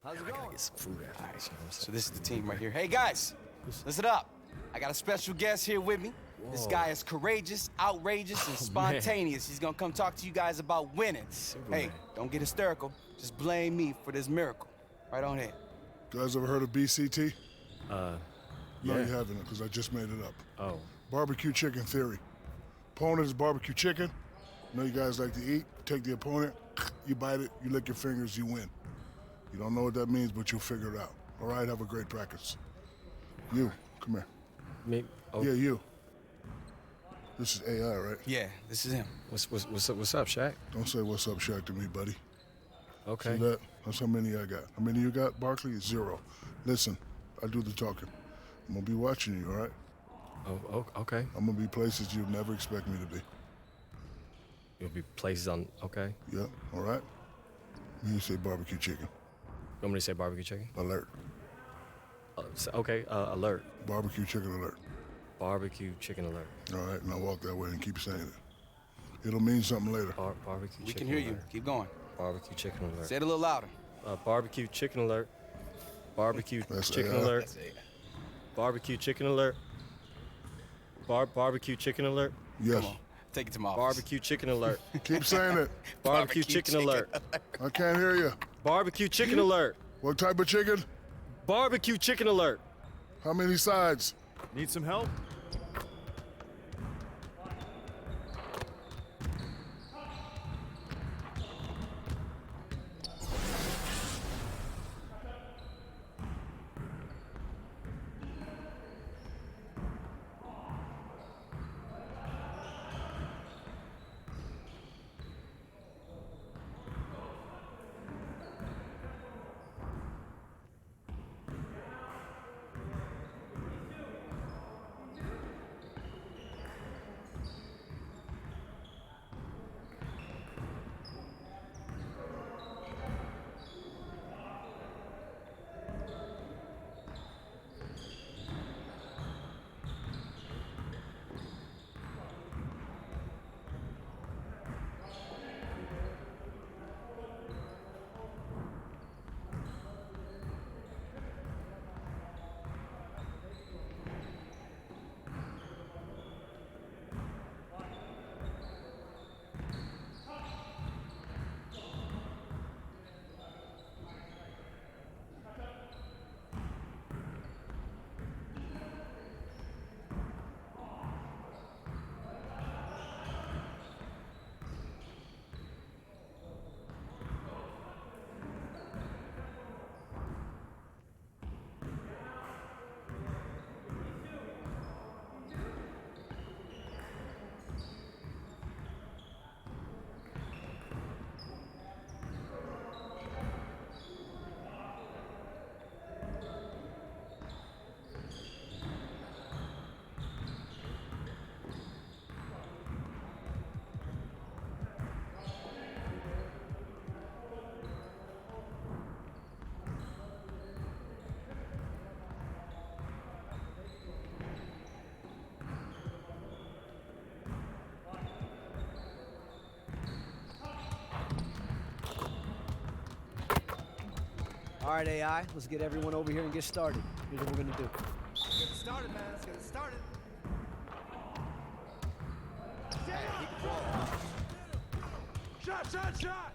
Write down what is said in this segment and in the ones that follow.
How's it I gotta going? get some food after this, you know what I'm saying? So this is the team right here. Hey guys, listen up. I got a special guest here with me. This guy is courageous, outrageous, and spontaneous. He's gonna come talk to you guys about winning. Superman. Hey, don't get hysterical. Just blame me for this miracle. Right on here. You guys ever heard of BCT? Yeah. No, you haven't, because I just made it up. Oh. Barbecue chicken theory. Opponent is barbecue chicken. Know you guys like to eat. Take the opponent, you bite it, you lick your fingers, you win. You don't know what that means, but you'll figure it out. All right, have a great practice. You, come here. Me? Oh. Yeah, you. This is AI, right? Yeah, this is him. What's up, Shaq? Don't say what's up, Shaq, to me, buddy. Okay. See that? That's how many I got. How many you got, Barkley? 0. Listen, I do the talking. I'm gonna be watching you, all right? Oh, okay. I'm gonna be places you'd never expect me to be. You'll be places on, okay. Yep, all right? You say barbecue chicken. You want me to say barbecue chicken? Alert. Okay, alert. Barbecue chicken alert. Barbecue chicken alert. All right, now walk that way and keep saying it. It'll mean something later. Barbecue We chicken can hear alert. you. Keep going. Barbecue chicken alert. Say it a little louder. Barbecue chicken alert. Barbecue That's chicken AI. alert. Barbecue chicken alert. Barbecue chicken alert. Yes. Come on. Take it to my office. Barbecue chicken alert. Keep saying it. Barbecue chicken alert. I can't hear you. Barbecue chicken alert. What type of chicken? Barbecue chicken alert. How many sides? Need some help? All right, AI, let's get everyone over here and get started. Here's what we're gonna do. Get it started, man. Let's get it started. Shot!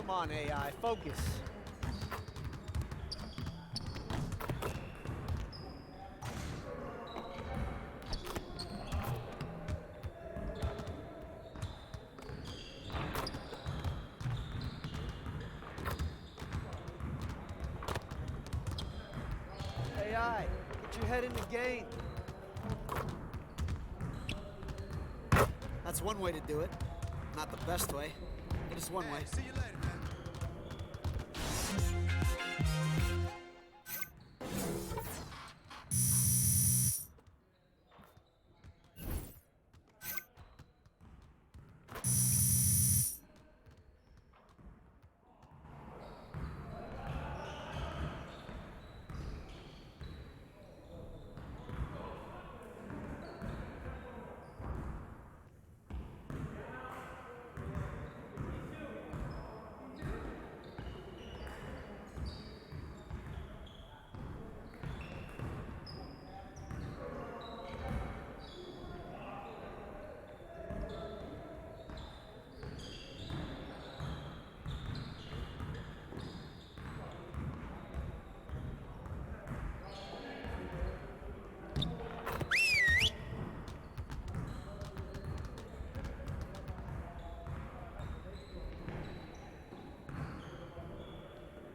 Come on, AI, focus. AI, get your head in the game. That's one way to do it. Not the best way, but it's one way. See you later, man.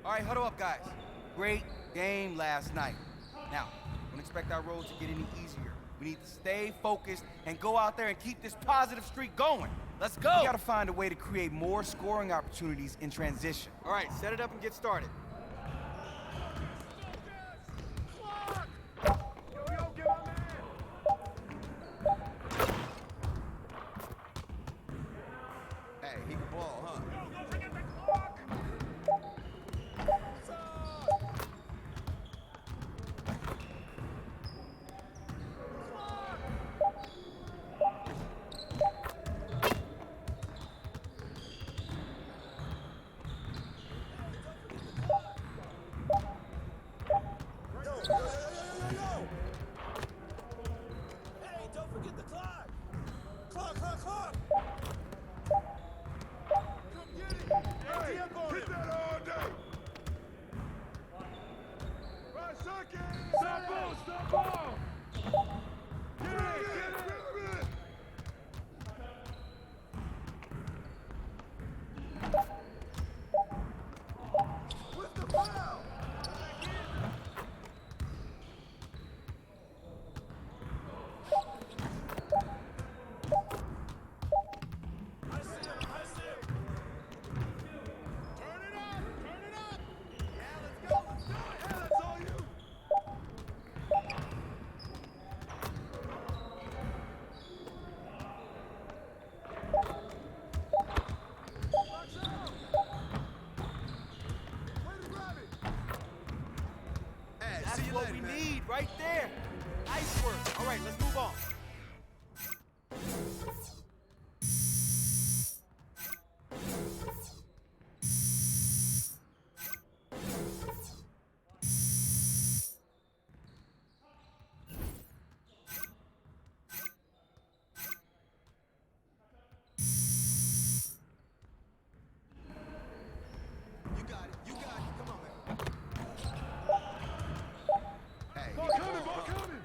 All right, huddle up, guys. Great game last night. Now, don't expect our road to get any easier. We need to stay focused and go out there and keep this positive streak going. Let's go! We gotta find a way to create more scoring opportunities in transition. All right, set it up and get started. Hey, he can ball, huh? Hey, don't forget the clock! Clock! Come get it! Hey, hit that all day! Right, second! Stop ball! Get it! What's the foul? I see him! Turn it up! Yeah, let's go! Yeah, that's all you! Box out! Way to grab it! Hey, That's see you what later, we man. need right there. Nice work. All right, let's move on. You got it. Come on, man. Hey, Ball coming!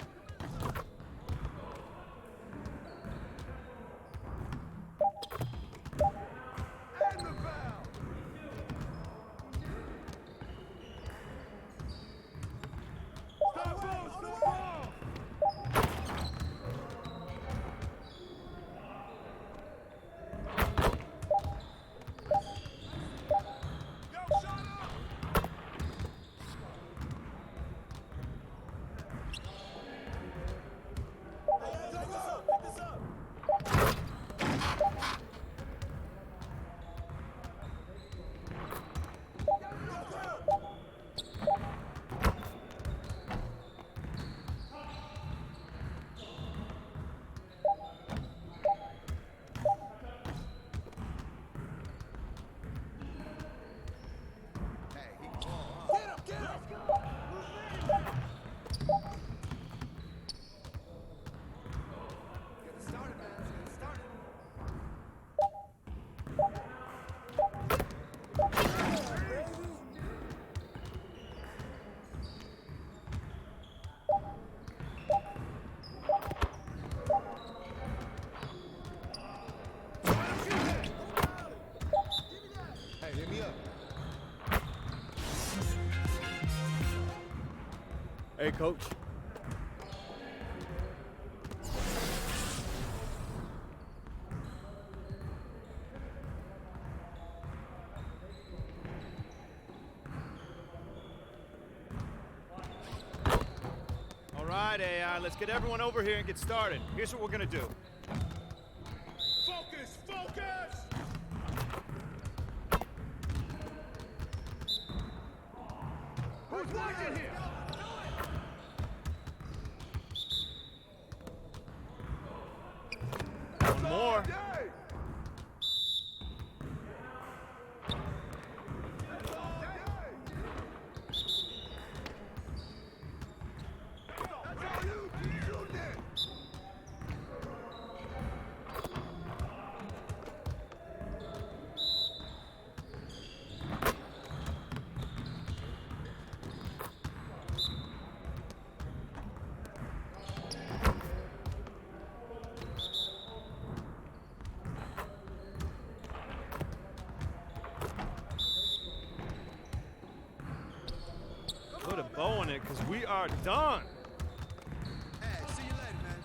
Hey, coach. All right, AI, let's get everyone over here and get started. Here's what we're gonna do. Focus! Focus! Who's watching here? One more. Put a bow in it, because we are done. Hey, see you later, man.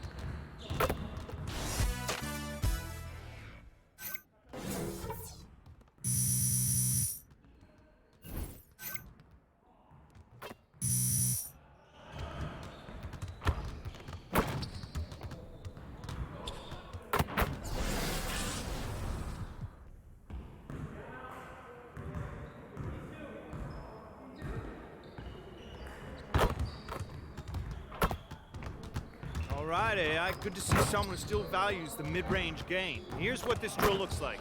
All right, AI, good to see someone who still values the mid-range game. Here's what this drill looks like.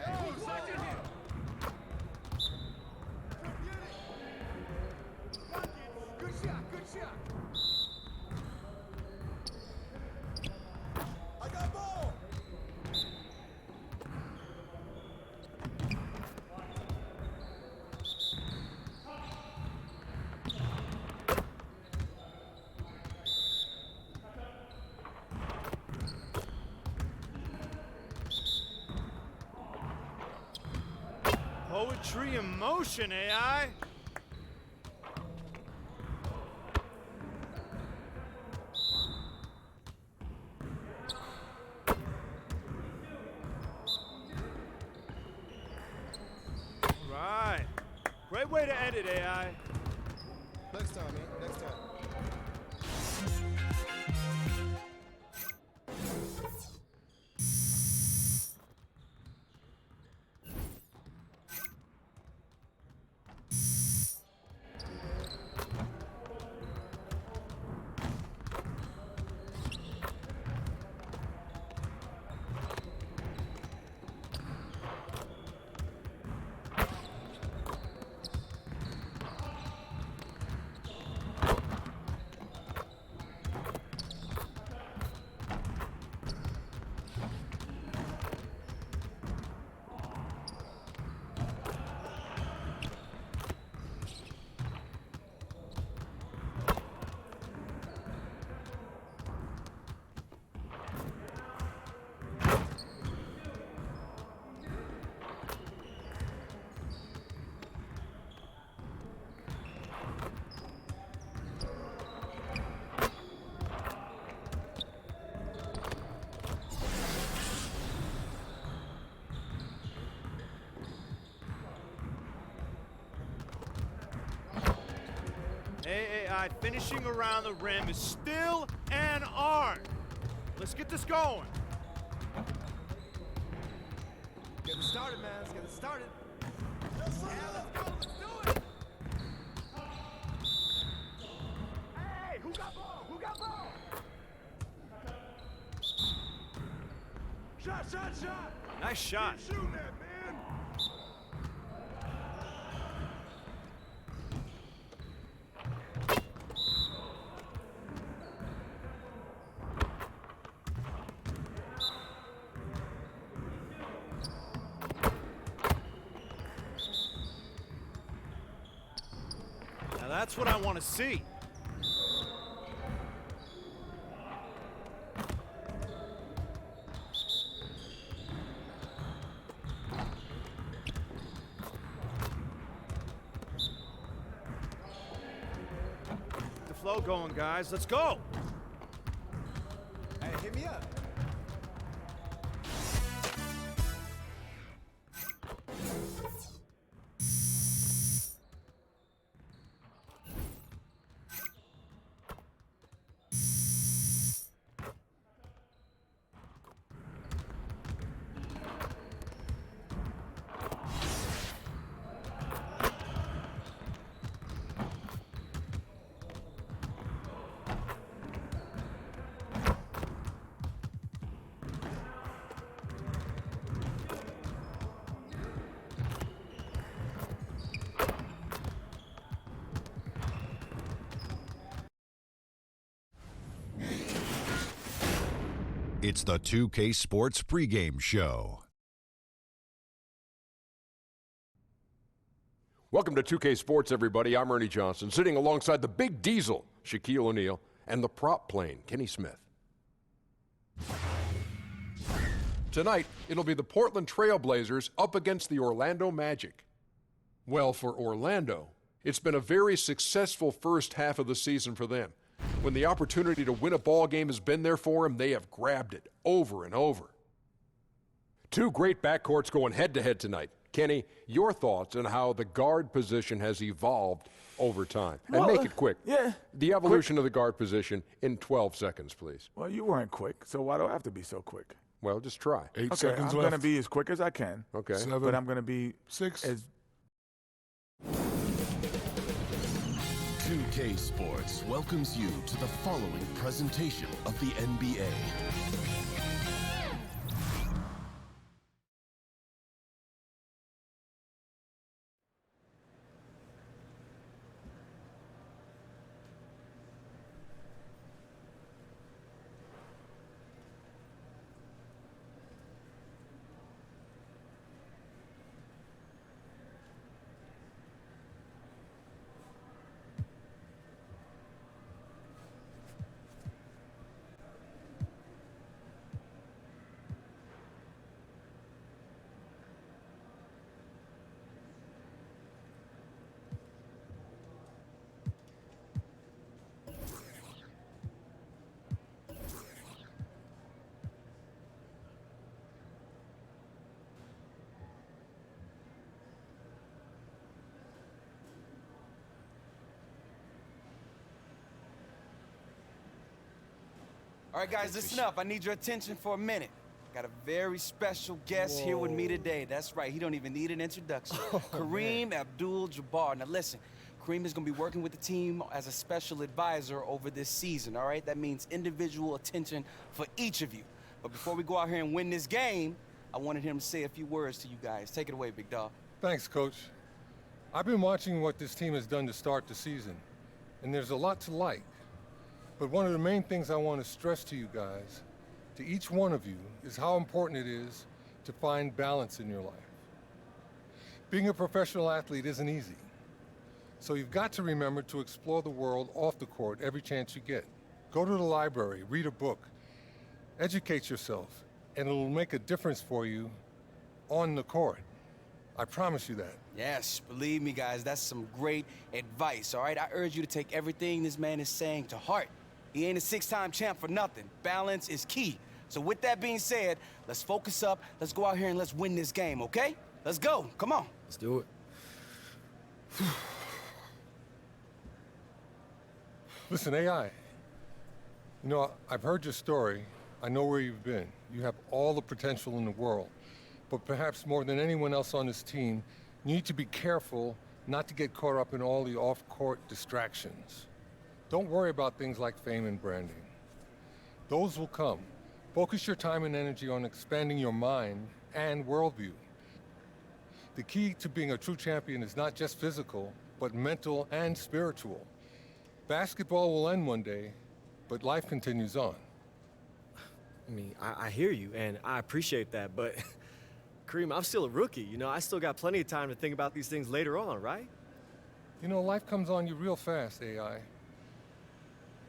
Who's watching here? Good shot, good shot. I got ball. Poetry in motion, AI. All right. Great way to end it, AI. Next time, man. Next time. AI, finishing around the rim is still an art. Let's get this going. Get it started, man. Let's get it started. Let's go. Let's do it. Hey, who got ball? Who got ball? Shot, shot, shot. Nice shot. Keep shooting that, man. Now that's what I want to see. flow going, guys. Let's go. Hey, hit me up. It's the 2K Sports pregame show. Welcome to 2K Sports, everybody. I'm Ernie Johnson, sitting alongside the big diesel, Shaquille O'Neal, and the prop plane, Kenny Smith. Tonight, it'll be the Portland Trail Blazers up against the Orlando Magic. Well, for Orlando, it's been a very successful first half of the season for them. When the opportunity to win a ball game has been there for them, they have grabbed it over and over. Two great backcourts going head-to-head tonight. Kenny, your thoughts on how the guard position has evolved over time? And make it quick. Yeah. The evolution of the guard position in 12 seconds, please. Well, you weren't quick, so why do I have to be so quick? Well, just try. 8 Okay, seconds I'm left. going to be as quick as I can. Okay. 7, But I'm going to be 6. as 2K Sports welcomes you to the following presentation of the NBA. All right, guys, listen up. I need your attention for a minute. Got a very special guest here with me today. That's right. He don't even need an introduction. Kareem Abdul-Jabbar. Now, listen. Kareem is going to be working with the team as a special advisor over this season, all right? That means individual attention for each of you. But before we go out here and win this game, I wanted him to say a few words to you guys. Take it away, big dog. Thanks, Coach. I've been watching what this team has done to start the season, and there's a lot to like. But one of the main things I want to stress to you guys, to each one of you, is how important it is to find balance in your life. Being a professional athlete isn't easy. So you've got to remember to explore the world off the court every chance you get. Go to the library, read a book, educate yourself, and it'll make a difference for you on the court. I promise you that. Yes, believe me, guys, that's some great advice, all right? I urge you to take everything this man is saying to heart. He ain't a 6-time champ for nothing. Balance is key. So with that being said, let's focus up, let's go out here and let's win this game, okay? Let's go, come on. Let's do it. Listen, AI, you know, I've heard your story. I know where you've been. You have all the potential in the world. But perhaps more than anyone else on this team, you need to be careful not to get caught up in all the off-court distractions. Don't worry about things like fame and branding. Those will come. Focus your time and energy on expanding your mind and worldview. The key to being a true champion is not just physical, but mental and spiritual. Basketball will end one day, but life continues on. I mean, I hear you, and I appreciate that, but Kareem, I'm still a rookie. You know, I still got plenty of time to think about these things later on, right? You know, life comes on you real fast, AI.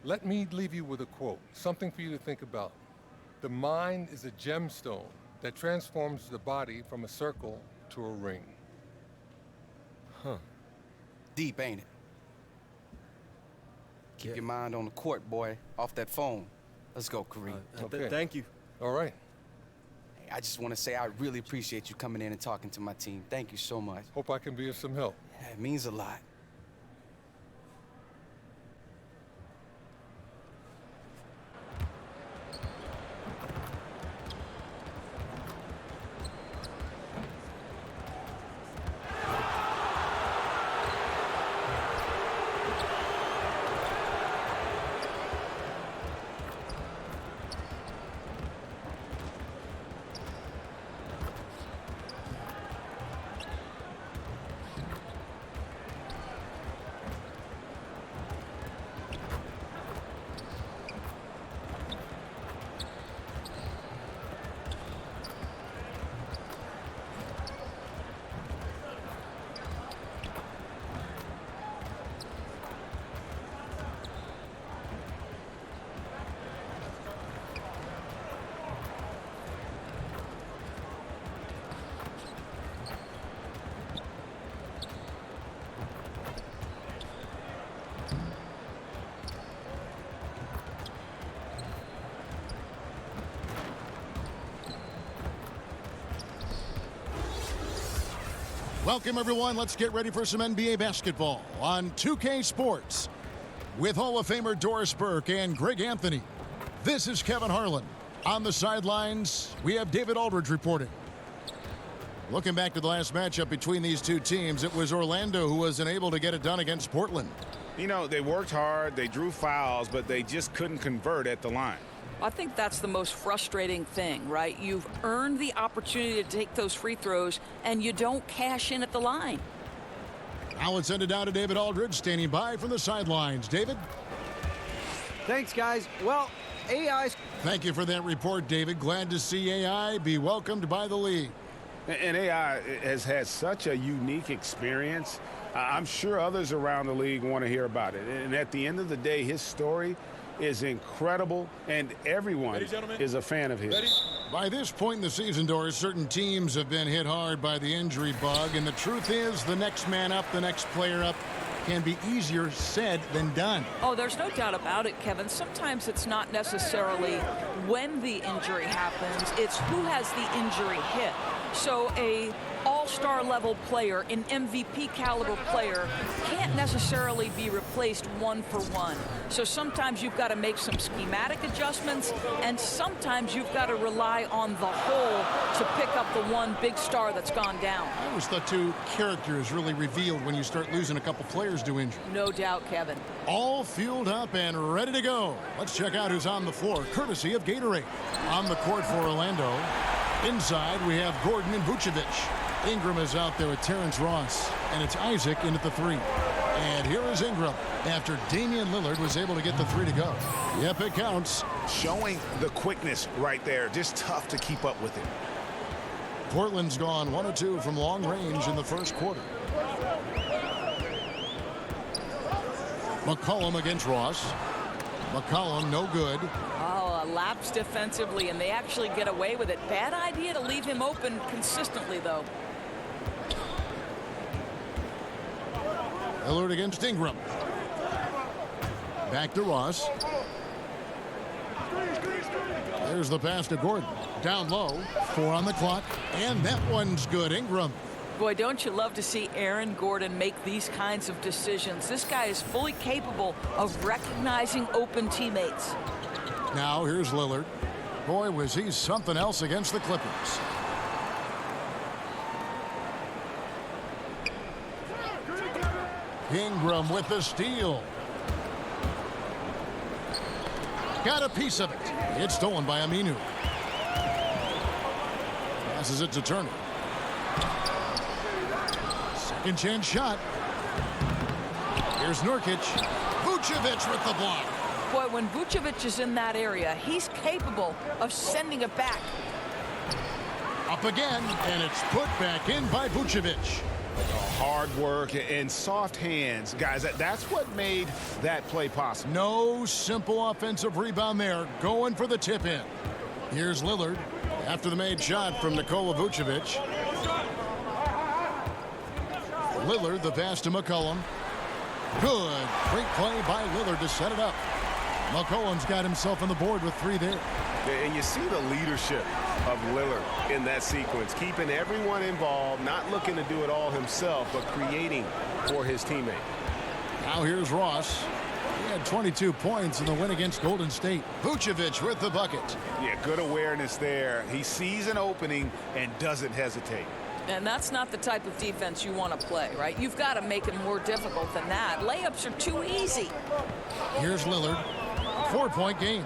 Let me leave you with a quote, something for you to think about. The mind is a gemstone that transforms the body from a circle to a ring. Huh. Deep, ain't it? Keep your mind on the court, boy. Off that phone. Let's go, Kareem. Okay. Thank you. All right. Hey, I just want to say I really appreciate you coming in and talking to my team. Thank you so much. Hope I can be of some help. Yeah, it means a lot. Welcome, everyone. Let's get ready for some NBA basketball on 2K Sports with Hall of Famer Doris Burke and Greg Anthony. This is Kevin Harlan. On the sidelines, we have David Aldridge reporting. Looking back to the last matchup between these two teams, it was Orlando who was unable to get it done against Portland. You know, they worked hard, they drew fouls, but they just couldn't convert at the line. I think that's the most frustrating thing, right? You've earned the opportunity to take those free throws, and you don't cash in at the line. Now let's send it down to David Aldridge, standing by from the sidelines. David? Thanks, guys. Well, AI's... Thank you for that report, David. Glad to see AI be welcomed by the league. And AI has had such a unique experience. I'm sure others around the league want to hear about it. And at the end of the day, his story is incredible, and everyone is a fan of his. By this point in the season, Doris, certain teams have been hit hard by the injury bug, and the truth is the next man up, the next player up, can be easier said than done. Oh, there's no doubt about it, Kevin. Sometimes it's not necessarily when the injury happens, it's who has the injury hit. So a all-star level player, an MVP caliber player, can't necessarily be replaced one for one. So sometimes you've got to make some schematic adjustments, and sometimes you've got to rely on the whole to pick up the one big star that's gone down. I always thought two characters really revealed when you start losing a couple players to injury. No doubt, Kevin. All fueled up and ready to go. Let's check out who's on the floor, courtesy of Gatorade. On the court for Orlando. Inside, we have Gordon and Vucevic. Ingram is out there with Terrence Ross, and it's Isaac in at the three. And here is Ingram after Damian Lillard was able to get the three to go. Yep, it counts. Showing the quickness right there. Just tough to keep up with it. Portland's gone 1 of 2 from long range in the first quarter. McCollum against Ross. McCollum, no good. Oh, a lapse defensively, and they actually get away with it. Bad idea to leave him open consistently, though. Lillard against Ingram. Back to Ross. There's the pass to Gordon. Down low. 4 on the clock. And that one's good. Ingram. Boy, don't you love to see Aaron Gordon make these kinds of decisions. This guy is fully capable of recognizing open teammates. Now here's Lillard. Boy, was he something else against the Clippers. Ingram with the steal. Got a piece of it. It's stolen by Aminu. Passes it to Turner. Second chance shot. Here's Nurkic. Vucevic with the block. Boy, when Vucevic is in that area, he's capable of sending it back. Up again, and it's put back in by Vucevic. Hard work and soft hands. Guys, that's what made that play possible. No simple offensive rebound there. Going for the tip-in. Here's Lillard after the made shot from Nikola Vucevic. Lillard, the pass to McCollum. Good. Great play by Lillard to set it up. McCollum's got himself on the board with 3 there. And you see the leadership of Lillard in that sequence, keeping everyone involved, not looking to do it all himself, but creating for his teammate. Now here's Ross. He had 22 points in the win against Golden State. Vucevic with the bucket. Yeah, good awareness there. He sees an opening and doesn't hesitate. And that's not the type of defense you want to play, right? You've got to make it more difficult than that. Layups are too easy. Here's Lillard. 4-point game.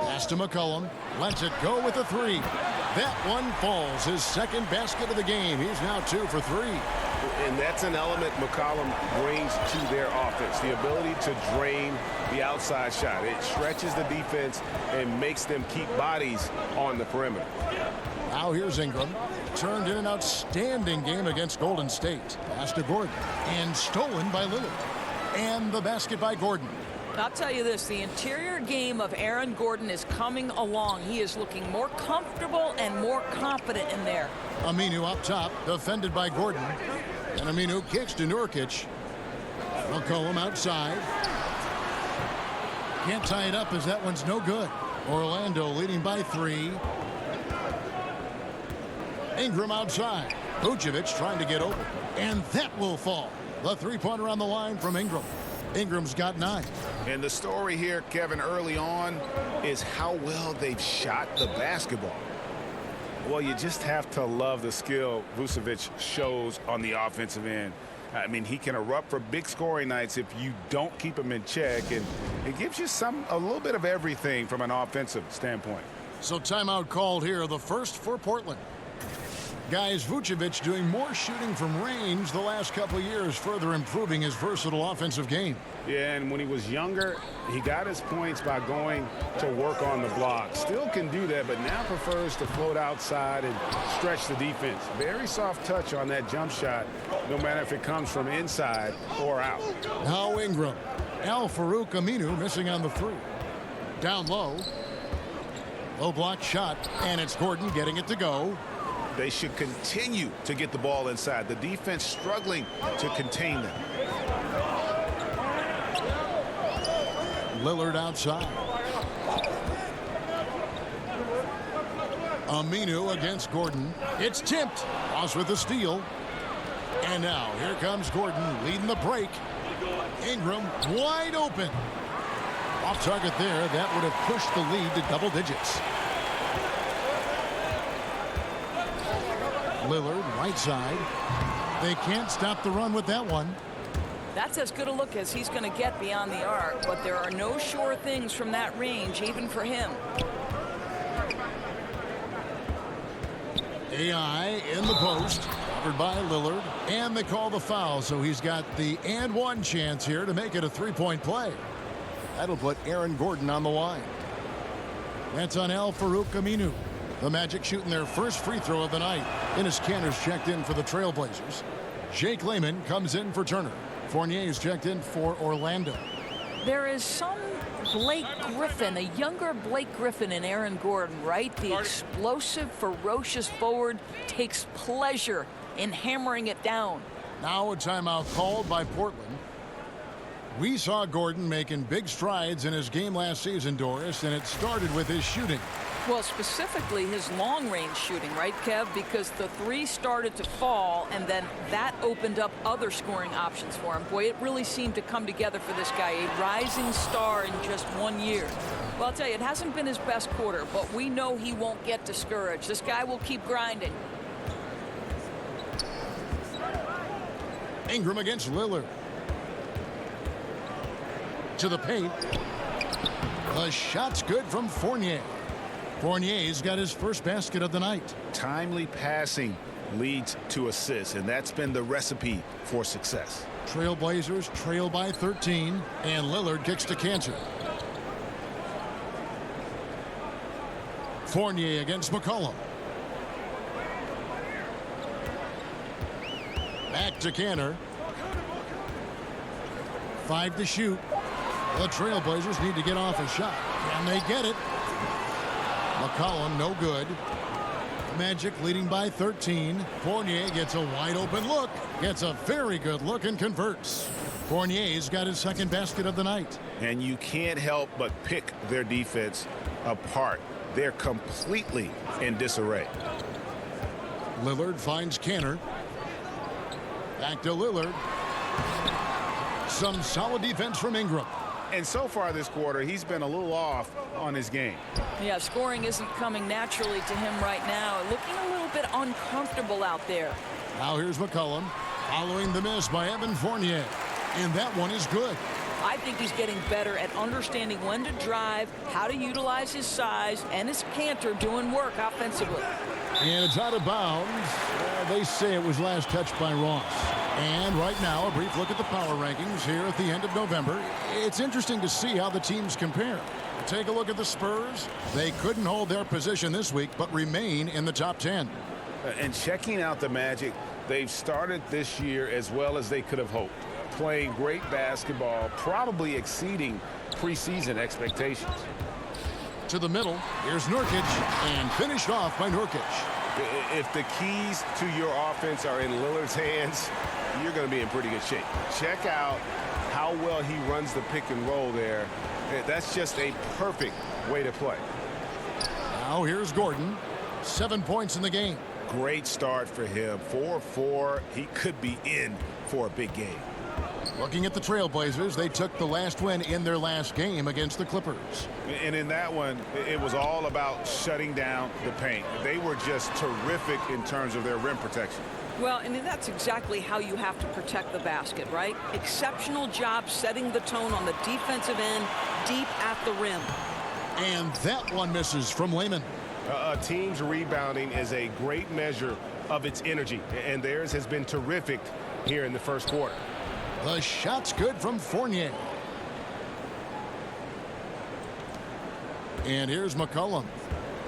Pass to McCollum. Lets it go with a 3. That one falls. His second basket of the game. He's now 2 for 3. And that's an element McCollum brings to their offense, the ability to drain the outside shot. It stretches the defense and makes them keep bodies on the perimeter. Now here's Ingram. Turned in an outstanding game against Golden State. Pass to Gordon. And stolen by Lillard. And the basket by Gordon. I'll tell you this, the interior game of Aaron Gordon is coming along. He is looking more comfortable and more confident in there. Aminu up top, defended by Gordon. And Aminu kicks to Nurkic. McCollum outside. Can't tie it up as that one's no good. Orlando leading by 3. Ingram outside. Vucevic trying to get open. And that will fall. The 3-pointer on the line from Ingram. Ingram's got 9. And the story here, Kevin, early on is how well they've shot the basketball. Well, you just have to love the skill Vucevic shows on the offensive end. I mean, he can erupt for big scoring nights if you don't keep him in check, and it gives you a little bit of everything from an offensive standpoint. So timeout called here, the first for Portland. Guys, Vucevic doing more shooting from range the last couple years, further improving his versatile offensive game. Yeah, and when he was younger, he got his points by going to work on the block. Still can do that, but now prefers to float outside and stretch the defense. Very soft touch on that jump shot, no matter if it comes from inside or out. Now Ingram. Al-Farouq Aminu missing on the 3. Down low. Low block shot, and it's Gordon getting it to go. They should continue to get the ball inside. The defense struggling to contain them. Lillard outside. Aminu against Gordon. It's tipped. Ross with the steal. And now here comes Gordon leading the break. Ingram wide open. Off target there. That would have pushed the lead to double digits. Lillard right side. They can't stop the run with that one. That's as good a look as he's going to get beyond the arc, but there are no sure things from that range, even for him. AI in the post, covered by Lillard, and they call the foul, so he's got the and one chance here to make it a 3-point play. That'll put Aaron Gordon on the line. That's on Al-Farouq Aminu. The Magic shooting their first free throw of the night. Enes Kanter's checked in for the Trailblazers. Jake Layman comes in for Turner. Fournier's checked in for Orlando. There is some Blake Griffin, a younger Blake Griffin in Aaron Gordon, right? The explosive, ferocious forward takes pleasure in hammering it down. Now a timeout called by Portland. We saw Gordon making big strides in his game last season, Doris, and it started with his shooting. Well, specifically his long-range shooting, right, Kev? Because the 3 started to fall, and then that opened up other scoring options for him. Boy, it really seemed to come together for this guy, a rising star in just 1 year. Well, I'll tell you, it hasn't been his best quarter, but we know he won't get discouraged. This guy will keep grinding. Ingram against Lillard. To the paint. The shot's good from Fournier. Fournier's got his first basket of the night. Timely passing leads to assists, and that's been the recipe for success. Trailblazers trail by 13, and Lillard kicks to Kanter. Fournier against McCollum. Back to Kanter. 5 to shoot. The Trailblazers need to get off a shot. Can they get it? McCollum, no good. Magic leading by 13. Fournier gets a wide open look. Gets a very good look and converts. Fournier's got his second basket of the night. And you can't help but pick their defense apart. They're completely in disarray. Lillard finds Canner. Back to Lillard. Some solid defense from Ingram. And so far this quarter, he's been a little off on his game. Yeah, scoring isn't coming naturally to him right now. Looking a little bit uncomfortable out there. Now here's McCollum following the miss by Evan Fournier. And that one is good. I think he's getting better at understanding when to drive, how to utilize his size, and his canter doing work offensively. And it's out of bounds. They say it was last touched by Ross. And right now, a brief look at the power rankings here at the end of November. It's interesting to see how the teams compare. Take a look at the Spurs. They couldn't hold their position this week, but remain in the top 10. And checking out the Magic, they've started this year as well as they could have hoped. Playing great basketball, probably exceeding preseason expectations. To the middle, here's Nurkic, and finished off by Nurkic. If the keys to your offense are in Lillard's hands, you're going to be in pretty good shape. Check out how well he runs the pick and roll there. That's just a perfect way to play. Now here's Gordon. 7 points in the game. Great start for him. 4-4. He could be in for a big game. Looking at the Trailblazers, they took the last win in their last game against the Clippers. And in that one, it was all about shutting down the paint. They were just terrific in terms of their rim protection. Well, and that's exactly how you have to protect the basket, right? Exceptional job setting the tone on the defensive end, deep at the rim. And that one misses from Lehman. A team's rebounding is a great measure of its energy, and theirs has been terrific here in the first quarter. The shot's good from Fournier. And here's McCollum.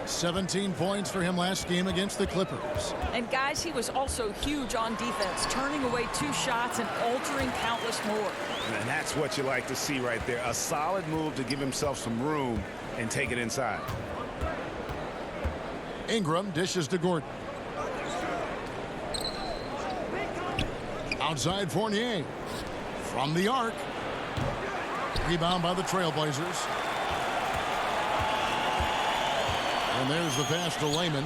17 points for him last game against the Clippers. And guys, he was also huge on defense, turning away 2 shots and altering countless more. And that's what you like to see right there. A solid move to give himself some room and take it inside. Ingram dishes to Gordon. Outside Fournier. From the arc. Rebound by the Trailblazers. And there's the pass to Lehman.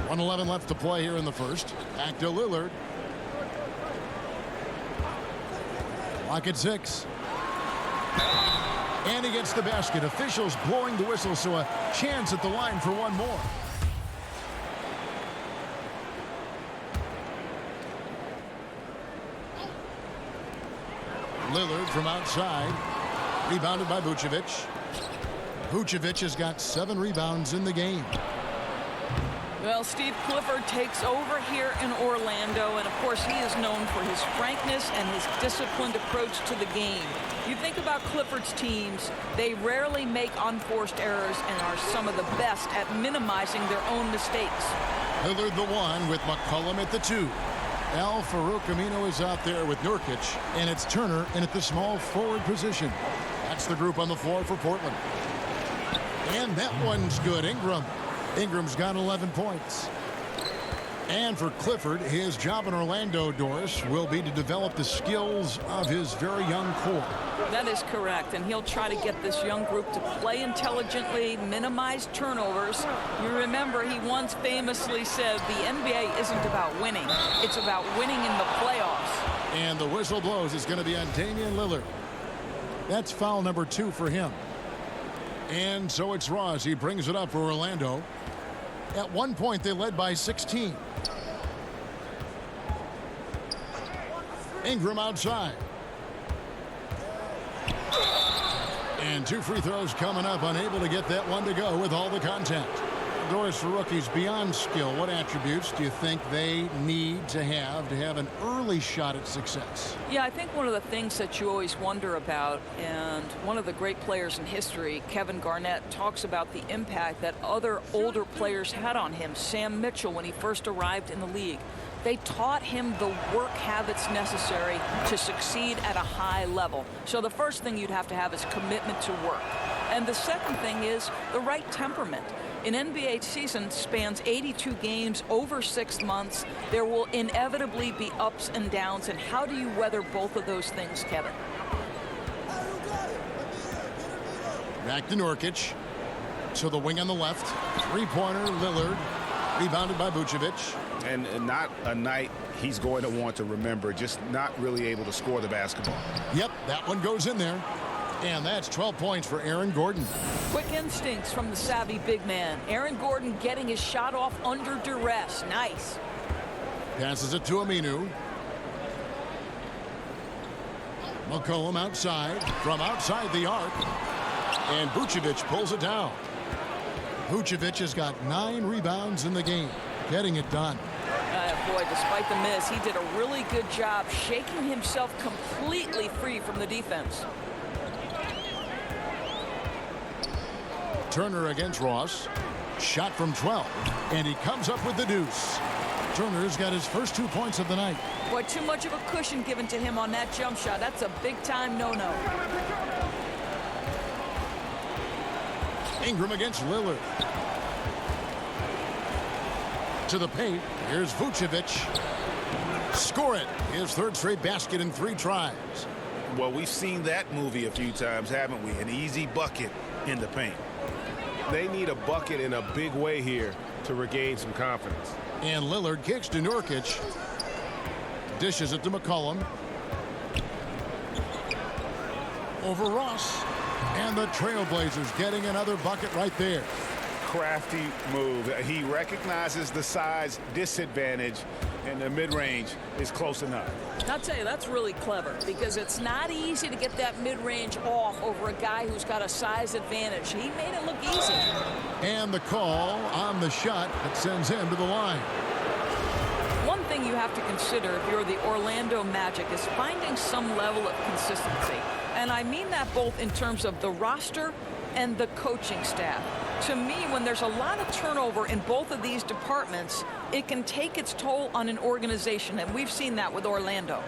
1:11 left to play here in the first. Back to Lillard. Clock at 6. And he gets the basket. Officials blowing the whistle, so a chance at the line for one more. Lillard from outside. Rebounded by Vucevic. Vucevic has got 7 rebounds in the game. Well, Steve Clifford takes over here in Orlando, and of course he is known for his frankness and his disciplined approach to the game. You think about Clifford's teams, they rarely make unforced errors and are some of the best at minimizing their own mistakes. Lillard the 1 with McCollum at the 2. Al Farouk Amino is out there with Nurkic, and it's Turner in at the small forward position. That's the group on the floor for Portland. And that one's good. Ingram's got 11 points. And for Clifford, his job in Orlando, Doris, will be to develop the skills of his very young core. That is correct, and he'll try to get this young group to play intelligently, minimize turnovers. You remember he once famously said the NBA isn't about winning, it's about winning in the playoffs. And the whistle blows. It's going to be on Damian Lillard. That's foul number 2 for him. And so it's Ross. He brings it up for Orlando. At one point, they led by 16. Ingram outside. And 2 free throws coming up. Unable to get that one to go with all the contact. Doris, for rookies, beyond skill, what attributes do you think they need to have an early shot at success? Yeah, I think one of the things that you always wonder about, and one of the great players in history, Kevin Garnett, talks about the impact that other older players had on him. Sam Mitchell, when he first arrived in the league, they taught him the work habits necessary to succeed at a high level. So the first thing you'd have to have is commitment to work. And the second thing is the right temperament. An NBA season spans 82 games over 6 months. There will inevitably be ups and downs. And how do you weather both of those things, Kevin? Back to Nurkic. To the wing on the left. Three-pointer, Lillard. Rebounded by Vucevic. And not a night he's going to want to remember, just not really able to score the basketball. Yep, that one goes in there. And that's 12 points for Aaron Gordon. Quick instincts from the savvy big man. Aaron Gordon getting his shot off under duress. Nice. Passes it to Aminu. McCollum outside. From outside the arc. And Vucevic pulls it down. Vucevic has got 9 rebounds in the game. Getting it done. Boy, despite the miss, he did a really good job shaking himself completely free from the defense. Turner against Ross. Shot from 12. And he comes up with the deuce. Turner's got his first 2 points of the night. Boy, too much of a cushion given to him on that jump shot. That's a big-time no-no. Ingram against Lillard. To the paint. Here's Vucevic. Score it. His third straight basket in 3 tries. Well, we've seen that movie a few times, haven't we? An easy bucket in the paint. They need a bucket in a big way here to regain some confidence. And Lillard kicks to Nurkic. Dishes it to McCollum. Over Ross. And the Trailblazers getting another bucket right there. Crafty move. He recognizes the size disadvantage, and the mid-range is close enough. I'll tell you, that's really clever because it's not easy to get that mid-range off over a guy who's got a size advantage. He made it look easy. And the call on the shot that sends him to the line. One thing you have to consider if you're the Orlando Magic is finding some level of consistency. And I mean that both in terms of the roster and the coaching staff. To me, when there's a lot of turnover in both of these departments, it can take its toll on an organization, and we've seen that with Orlando.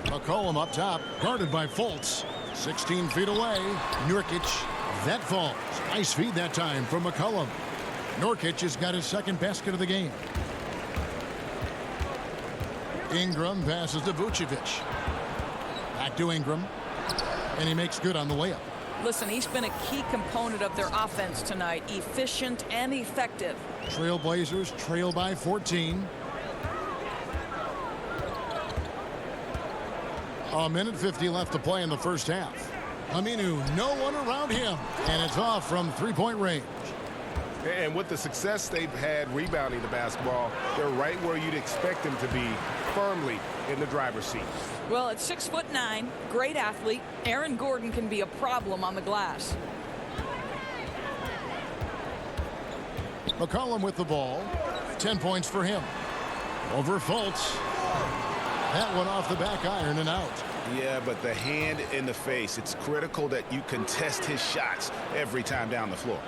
McCollum up top, guarded by Fultz. 16 feet away, Nurkic. That falls. Nice feed that time from McCollum. Nurkic has got his second basket of the game. Ingram passes to Vucevic. Back to Ingram. And he makes good on the layup. Listen, he's been a key component of their offense tonight. Efficient and effective. Trailblazers trail by 14. A minute 50 left to play in the first half. Aminu, no one around him. And it's off from three-point range. And with the success they've had rebounding the basketball, they're right where you'd expect them to be, firmly in the driver's seat. Well, at 6'9", great athlete, Aaron Gordon can be a problem on the glass. McCollum with the ball. 10 points for him. Over Fultz. That one off the back iron and out. Yeah, but the hand in the face, it's critical that you contest his shots every time down the floor.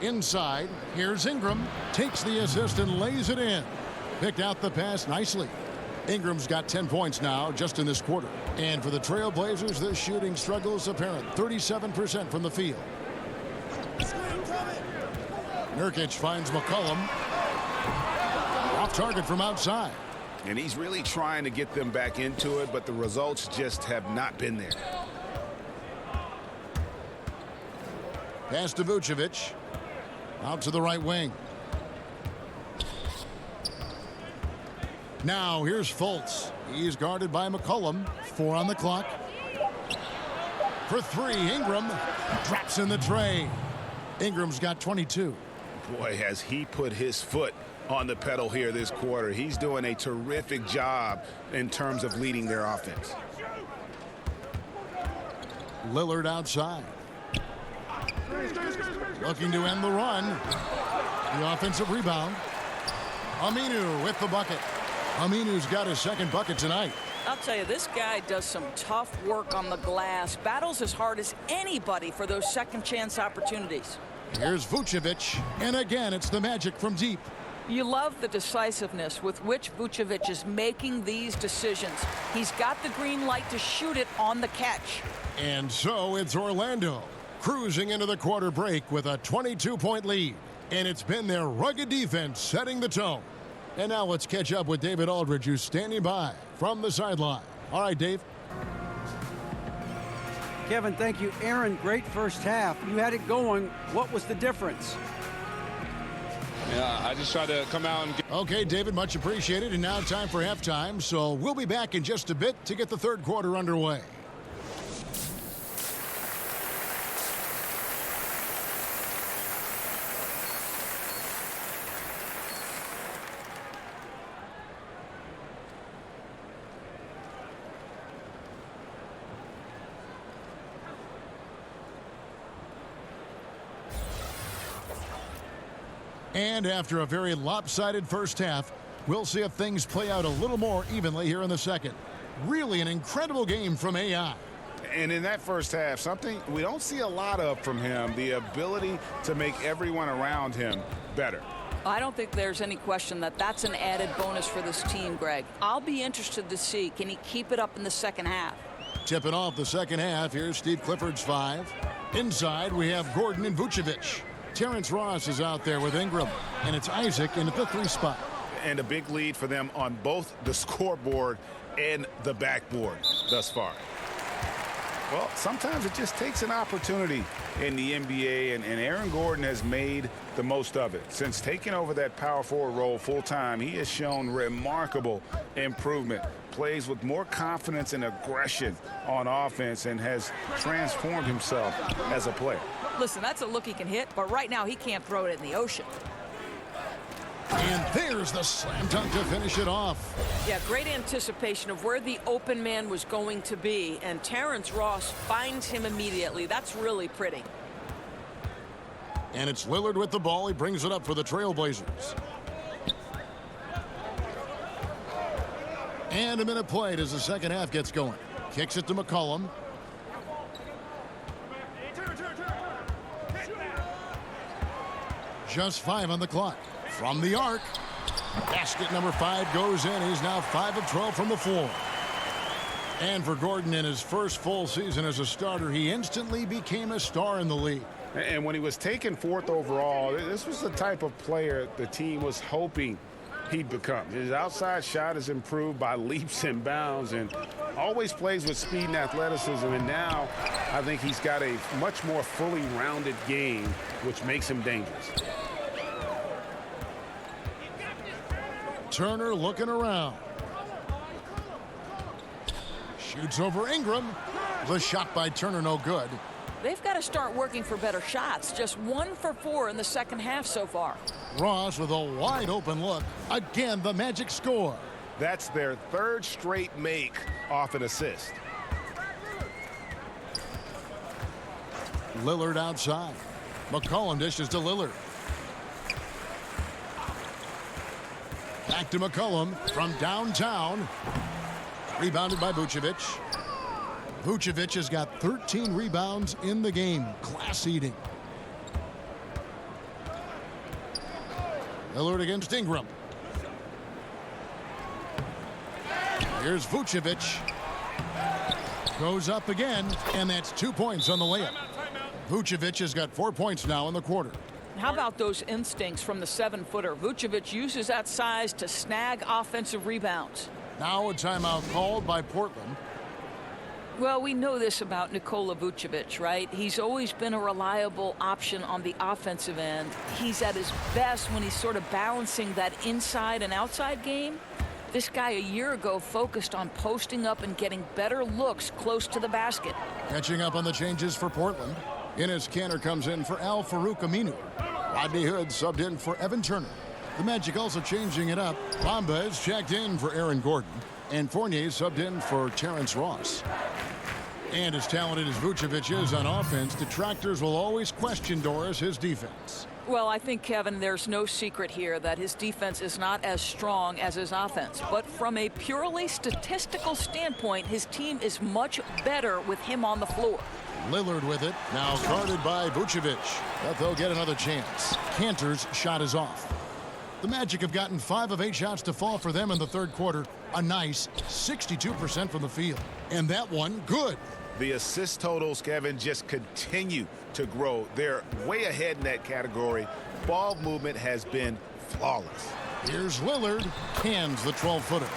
Inside, here's Ingram. Takes the assist and lays it in. Picked out the pass nicely. Ingram's got 10 points now just in this quarter. And for the Trailblazers, the shooting struggle is apparent. 37% from the field. Nurkic finds McCollum. Off target from outside. And he's really trying to get them back into it, but the results just have not been there. Pass to Vucevic. Out to the right wing. Now here's Fultz. He's guarded by McCollum. 4 on the clock. For 3, Ingram drops in the tray. Ingram's got 22. Boy, has he put his foot on the pedal here this quarter. He's doing a terrific job in terms of leading their offense. Lillard outside. Looking to end the run. The offensive rebound. Aminu with the bucket. Aminu's got his second bucket tonight. I'll tell you, this guy does some tough work on the glass. Battles as hard as anybody for those second chance opportunities. Here's Vucevic. And again, it's the Magic from deep. You love the decisiveness with which Vucevic is making these decisions. He's got the green light to shoot it on the catch. And so it's Orlando cruising into the quarter break with a 22-point lead. And it's been their rugged defense setting the tone. And now let's catch up with David Aldridge, who's standing by from the sideline. All right, Dave. Kevin, thank you. Aaron, great first half. You had it going. What was the difference? Yeah, I just tried to come out and get... Okay, David, much appreciated. And now time for halftime. So we'll be back in just a bit to get the third quarter underway. And after a very lopsided first half, we'll see if things play out a little more evenly here in the second. Really an incredible game from AI. And in that first half, something we don't see a lot of from him, the ability to make everyone around him better. I don't think there's any question that that's an added bonus for this team, Greg. I'll be interested to see, can he keep it up in the second half? Tipping off the second half, here's Steve Clifford's 5. Inside, we have Gordon and Vucevic. Terrence Ross is out there with Ingram, and it's Isaac in at the 3 spot. And a big lead for them on both the scoreboard and the backboard thus far. Well, sometimes it just takes an opportunity in the NBA, and Aaron Gordon has made the most of it. Since taking over that power forward role full-time, he has shown remarkable improvement. Plays with more confidence and aggression on offense and has transformed himself as a player. Listen, that's a look he can hit, but right now he can't throw it in the ocean. And there's the slam dunk to finish it off. Yeah, great anticipation of where the open man was going to be, and Terrence Ross finds him immediately. That's really pretty. And it's Lillard with the ball. He brings it up for the Trailblazers. And a minute played as the second half gets going. Kicks it to McCollum. Just 5 on the clock. From the arc. Basket number 5 goes in. He's now 5 of 12 from the floor. And for Gordon, in his first full season as a starter, he instantly became a star in the league. And when he was taken 4th overall, this was the type of player the team was hoping he'd become. His outside shot has improved by leaps and bounds and always plays with speed and athleticism. And now I think he's got a much more fully rounded game, which makes him dangerous. Turner looking around. Shoots over Ingram. The shot by Turner no good. They've got to start working for better shots. Just 1 for 4 in the second half so far. Ross with a wide open look. Again, the Magic score. That's their 3rd straight make off an assist. Lillard outside. McCollum dishes to Lillard. Back to McCollum from downtown. Rebounded by Vucevic. Vucevic has got 13 rebounds in the game. Class eating. Lillard against Ingram. Here's Vucevic. Goes up again, and that's 2 points on the layup. Vucevic has got 4 points now in the quarter. How about those instincts from the 7-footer? Vucevic uses that size to snag offensive rebounds. Now a timeout called by Portland. Well, we know this about Nikola Vucevic, right? He's always been a reliable option on the offensive end. He's at his best when he's sort of balancing that inside and outside game. This guy a year ago focused on posting up and getting better looks close to the basket. Catching up on the changes for Portland. Enes Kanter comes in for Al Farouk Aminu. Rodney Hood subbed in for Evan Turner. The Magic also changing it up. Bamba is checked in for Aaron Gordon. And Fournier subbed in for Terrence Ross. And as talented as Vucevic is on offense, detractors will always question Doris his defense. Well, I think, Kevin, there's no secret here that his defense is not as strong as his offense. But from a purely statistical standpoint, his team is much better with him on the floor. Lillard with it, now guarded by Vucevic. But they'll get another chance. Kanter's shot is off. The Magic have gotten 5 of 8 shots to fall for them in the third quarter. A nice 62% from the field. And that one, good. The assist totals, Kevin, just continue to grow. They're way ahead in that category. Ball movement has been flawless. Here's Lillard, cans the 12-footer.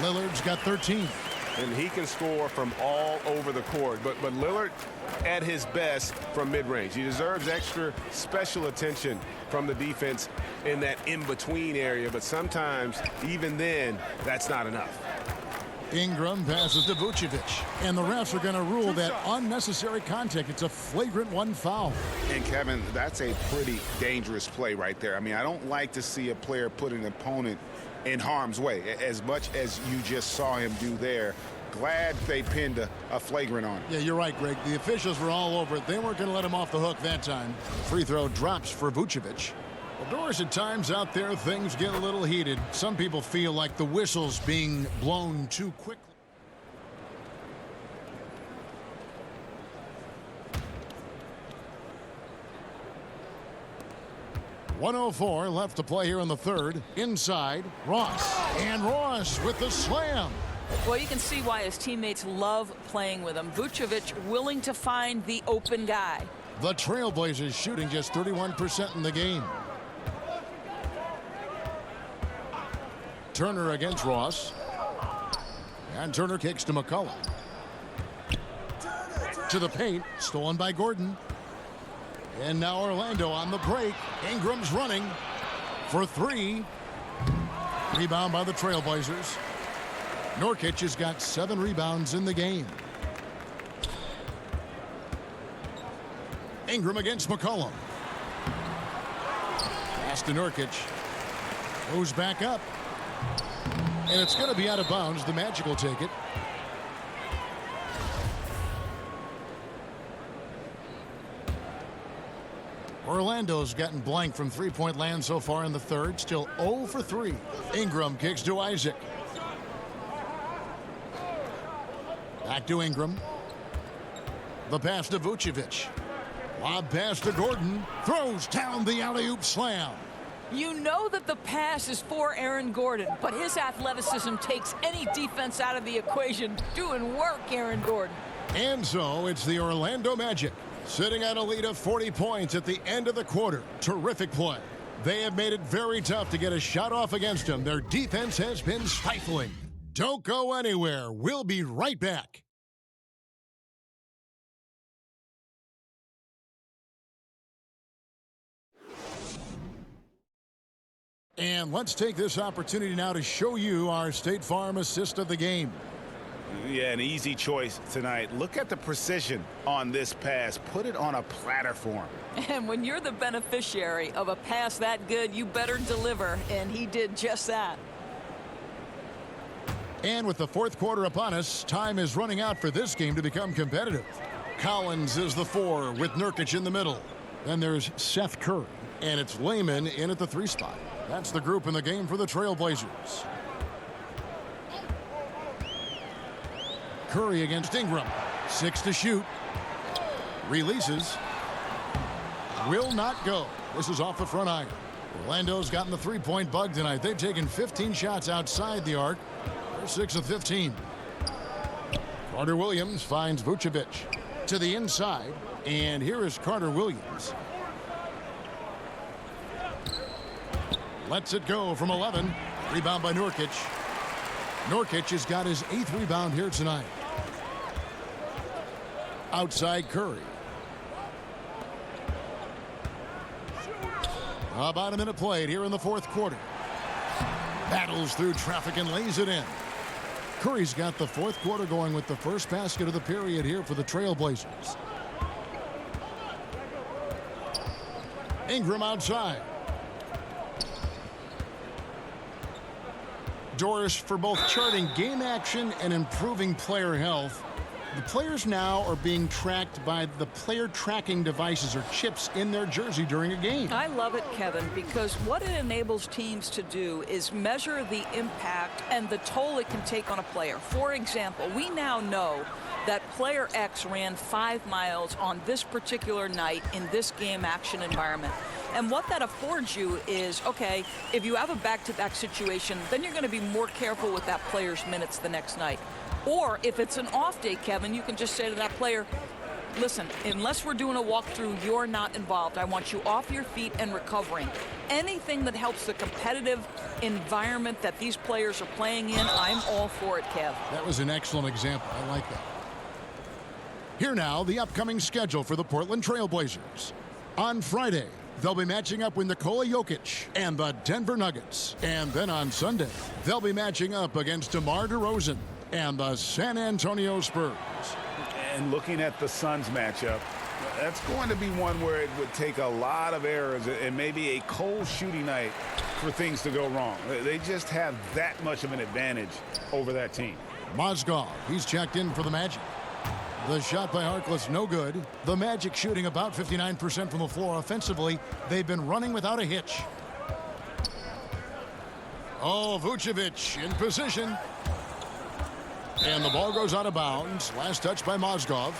Lillard's got 13. And he can score from all over the court. But Lillard at his best from mid-range. He deserves extra special attention from the defense in that in-between area. But sometimes, even then, that's not enough. Ingram passes to Vucevic. And the refs are going to rule that unnecessary contact. It's a flagrant 1 foul. And, Kevin, that's a pretty dangerous play right there. I mean, I don't like to see a player put an opponent in harm's way, as much as you just saw him do there. Glad they pinned a flagrant on him. Yeah, you're right, Greg. The officials were all over it. They weren't going to let him off the hook that time. Free throw drops for Vucevic. Well, Doris, at times out there, things get a little heated. Some people feel like the whistle's being blown too quickly. .104 left to play here in the third. Inside, Ross. And Ross with the slam. Well, you can see why his teammates love playing with him. Vucevic willing to find the open guy. The Trailblazers shooting just 31% in the game. Turner against Ross. And Turner kicks to McCollum. To the paint, stolen by Gordon. And now Orlando on the break. Ingram's running for 3. Rebound by the Trailblazers. Nurkic has got 7 rebounds in the game. Ingram against McCollum. Pass to Nurkic. Goes back up. And it's going to be out of bounds. The Magic will take it. Orlando's gotten blank from three-point land so far in the third. Still 0 for 3. Ingram kicks to Isaac. Back to Ingram. The pass to Vucevic. Lob pass to Gordon. Throws down the alley-oop slam. You know that the pass is for Aaron Gordon, but his athleticism takes any defense out of the equation. Doing work, Aaron Gordon. And so it's the Orlando Magic sitting at a lead of 40 points at the end of the quarter. Terrific play. They have made it very tough to get a shot off against them. Their defense has been stifling. Don't go anywhere. We'll be right back. And let's take this opportunity now to show you our State Farm assist of the game. Yeah, an easy choice tonight. Look at the precision on this pass. Put it on a platter for him. And when you're the beneficiary of a pass that good, you better deliver, and he did just that. And with the fourth quarter upon us, time is running out for this game to become competitive. Collins is the 4 with Nurkic in the middle. Then there's Seth Curry, and it's Layman in at the 3 spot. That's the group in the game for the Trailblazers. Curry against Ingram. 6 to shoot. Releases. Will not go. This is off the front iron. Orlando's gotten the three-point bug tonight. They've taken 15 shots outside the arc. They're 6 of 15. Carter Williams finds Vucevic to the inside. And here is Carter Williams. Lets it go from 11. Rebound by Nurkic. Nurkic has got his 8th rebound here tonight. Outside Curry. About a minute played here in the fourth quarter. Battles through traffic and lays it in. Curry's got the fourth quarter going with the first basket of the period here for the Trailblazers. Ingram outside. Doris, for both charting game action and improving player health, the players now are being tracked by the player tracking devices or chips in their jersey during a game. I love it, Kevin, because what it enables teams to do is measure the impact and the toll it can take on a player. For example, we now know that player X ran 5 miles on this particular night in this game action environment. And what that affords you is, okay, if you have a back-to-back situation, then you're going to be more careful with that player's minutes the next night. Or if it's an off day, Kevin, you can just say to that player, listen, unless we're doing a walkthrough, you're not involved. I want you off your feet and recovering. Anything that helps the competitive environment that these players are playing in, I'm all for it, Kev. That was an excellent example. I like that. Here now, the upcoming schedule for the Portland Trail Blazers. On Friday, they'll be matching up with Nikola Jokic and the Denver Nuggets. And then on Sunday, they'll be matching up against DeMar DeRozan and the San Antonio Spurs. And looking at the Suns matchup, that's going to be one where it would take a lot of errors and maybe a cold shooting night for things to go wrong. They just have that much of an advantage over that team. Mozgov, he's checked in for the Magic. The shot by Harkless, no good. The Magic shooting about 59% from the floor offensively. They've been running without a hitch. Oh, Vucevic in position. And the ball goes out of bounds. Last touch by Mozgov.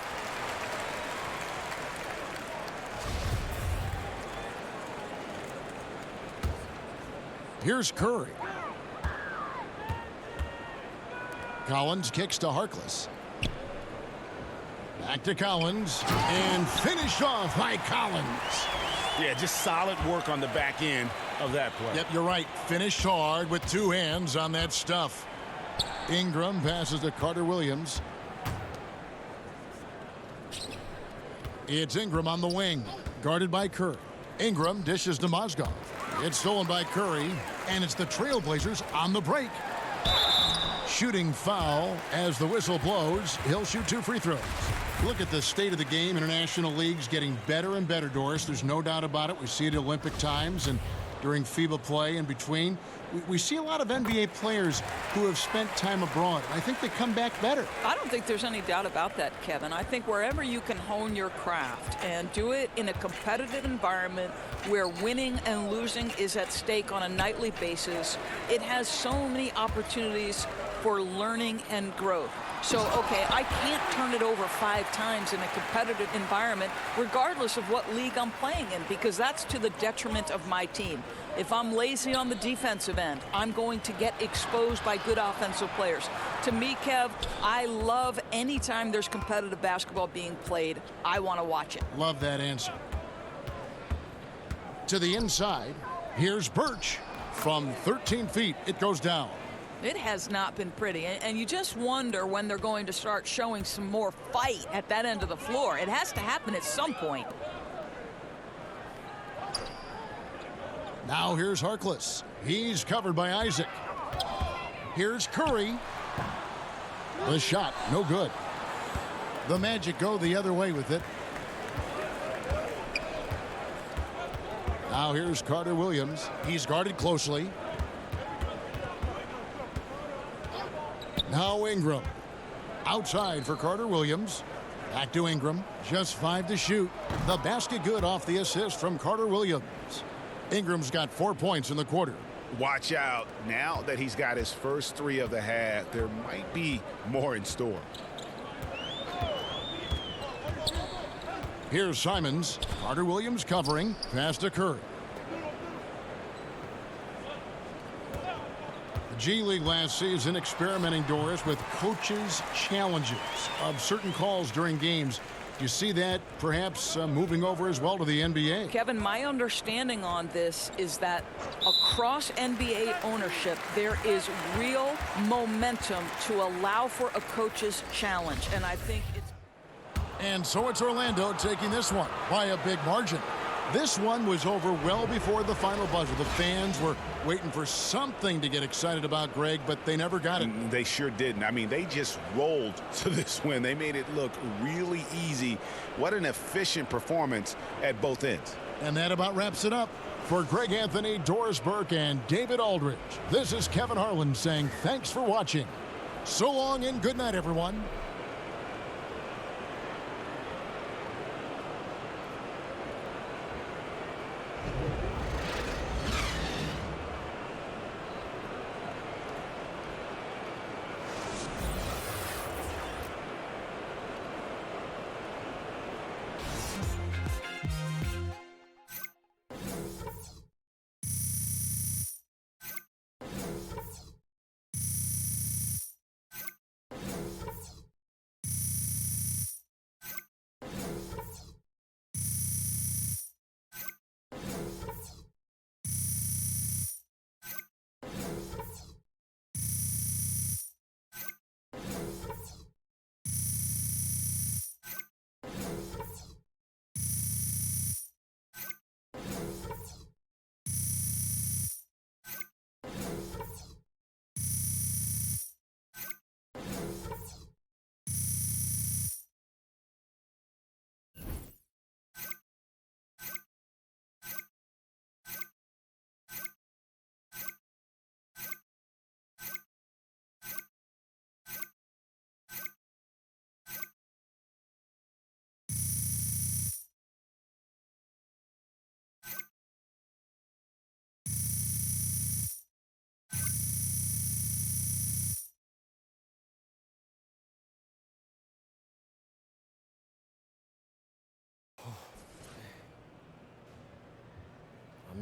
Here's Curry. Collins kicks to Harkless. Back to Collins. And finished off by Collins. Yeah, just solid work on the back end of that play. Yep, you're right. Finished hard with two hands on that stuff. Ingram passes to Carter Williams. It's Ingram on the wing, guarded by Curry. Ingram dishes to Mozgov. It's stolen by Curry, and it's the Trailblazers on the break. Shooting foul as the whistle blows. He'll shoot 2 free throws. Look at the state of the game. International leagues getting better and better, Doris. There's no doubt about it. We see it at Olympic times and during FIBA play in between. We see a lot of NBA players who have spent time abroad. I think they come back better. I don't think there's any doubt about that, Kevin. I think wherever you can hone your craft and do it in a competitive environment where winning and losing is at stake on a nightly basis, it has so many opportunities for learning and growth. So, okay, I can't turn it over 5 times in a competitive environment, regardless of what league I'm playing in, because that's to the detriment of my team. If I'm lazy on the defensive end, I'm going to get exposed by good offensive players. To me, Kev, I love any time there's competitive basketball being played. I want to watch it. Love that answer. To the inside, here's Birch. From 13 feet, it goes down. It has not been pretty, and you just wonder when they're going to start showing some more fight at that end of the floor. It has to happen at some point. Now here's Harkless. He's covered by Isaac. Here's Curry. The shot, no good. The Magic go the other way with it. Now here's Carter Williams. He's guarded closely. Now Ingram. Outside for Carter Williams. Back to Ingram. Just 5 to shoot. The basket good off the assist from Carter Williams. Ingram's got 4 points in the quarter. Watch out. Now that he's got his first 3 of the half, there might be more in store. Here's Simons. Carter Williams covering. Pass to Curry. The G League last season experimenting, Doris, with coaches' challenges of certain calls during games. Do you see that perhaps moving over as well to the NBA? Kevin, my understanding on this is that across NBA ownership, there is real momentum to allow for a coach's challenge. And I think it's... And so it's Orlando taking this one by a big margin. This one was over well before the final buzzer. The fans were waiting for something to get excited about, Greg, but they never got it. They sure didn't. I mean, they just rolled to this win. They made it look really easy. What an efficient performance at both ends. And that about wraps it up. For Greg Anthony, Doris Burke, and David Aldridge, this is Kevin Harlan saying thanks for watching. So long and good night, everyone.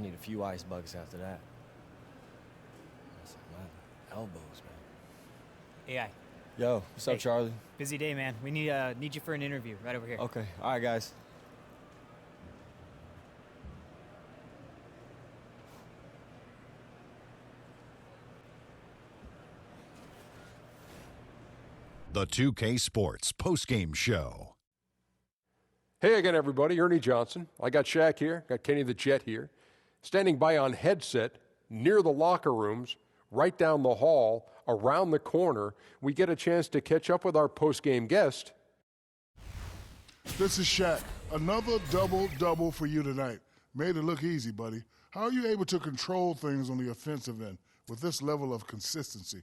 I need a few ice buckets after that. That's my elbows, man. AI. Yo, what's up, Charlie? Busy day, man. We need you for an interview right over here. Okay, all right, guys. The 2K Sports postgame show. Hey again, everybody. Ernie Johnson. I got Shaq here. Got Kenny the Jet here. Standing by on headset near the locker rooms, right down the hall, around the corner. We get a chance to catch up with our postgame guest. This is Shaq. Another double-double for you tonight. Made it look easy, buddy. How are you able to control things on the offensive end with this level of consistency?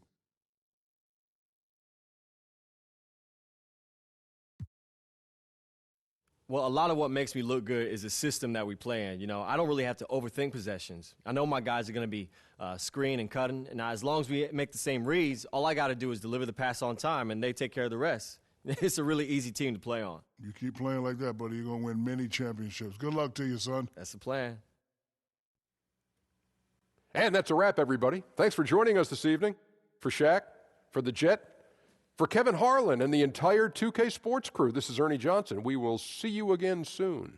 Well, a lot of what makes me look good is the system that we play in. You know, I don't really have to overthink possessions. I know my guys are going to be screening and cutting, and as long as we make the same reads, all I got to do is deliver the pass on time, and they take care of the rest. It's a really easy team to play on. You keep playing like that, buddy, you're going to win many championships. Good luck to you, son. That's the plan. And that's a wrap, everybody. Thanks for joining us this evening. For Shaq, for the Jet, for Kevin Harlan and the entire 2K Sports crew, this is Ernie Johnson. We will see you again soon.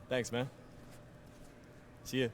Thanks, man. See ya.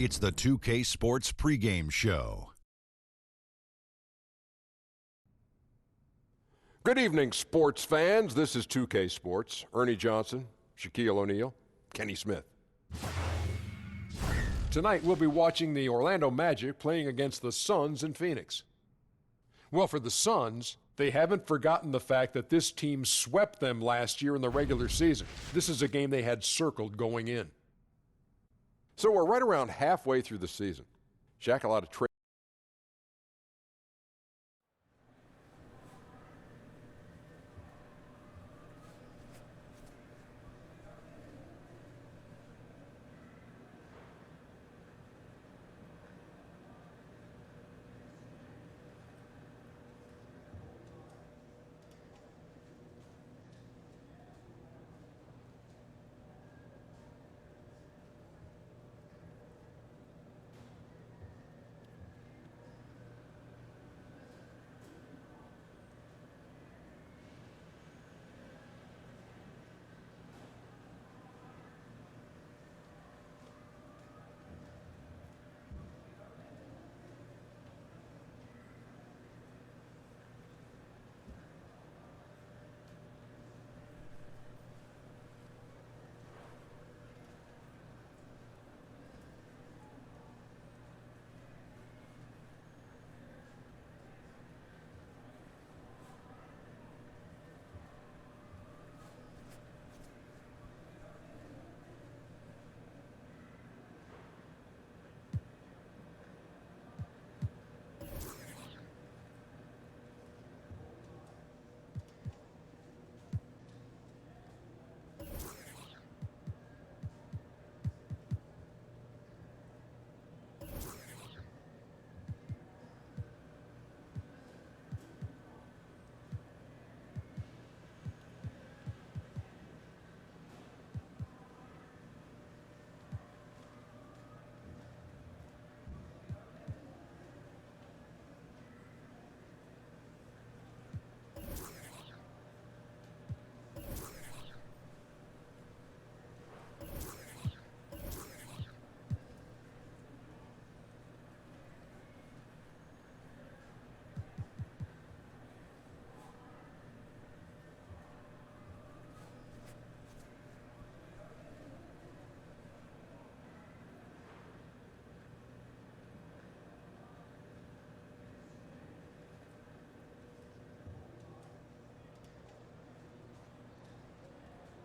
It's the 2K Sports pregame show. Good evening, sports fans. This is 2K Sports. Ernie Johnson, Shaquille O'Neal, Kenny Smith. Tonight, we'll be watching the Orlando Magic playing against the Suns in Phoenix. Well, for the Suns, they haven't forgotten the fact that this team swept them last year in the regular season. This is a game they had circled going in. So we're right around halfway through the season. Shaq, a lot of trade.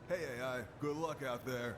Hey, AI, good luck out there.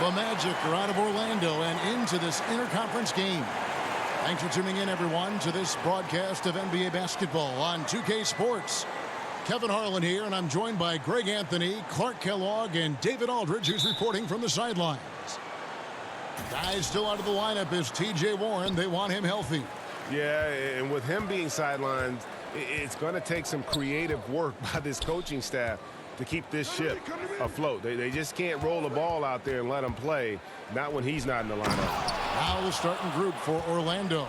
The Magic are out of Orlando and into this interconference game. Thanks for tuning in, everyone, to this broadcast of NBA basketball on 2K Sports. Kevin Harlan here, and I'm joined by Greg Anthony, Clark Kellogg, and David Aldridge, who's reporting from the sidelines. Guys still out of the lineup is T.J. Warren. They want him healthy. Yeah, and with him being sidelined, it's going to take some creative work by this coaching staff. to keep this ship afloat. They just can't roll the ball out there and let him play, not when he's not in the lineup. Now the starting group for Orlando.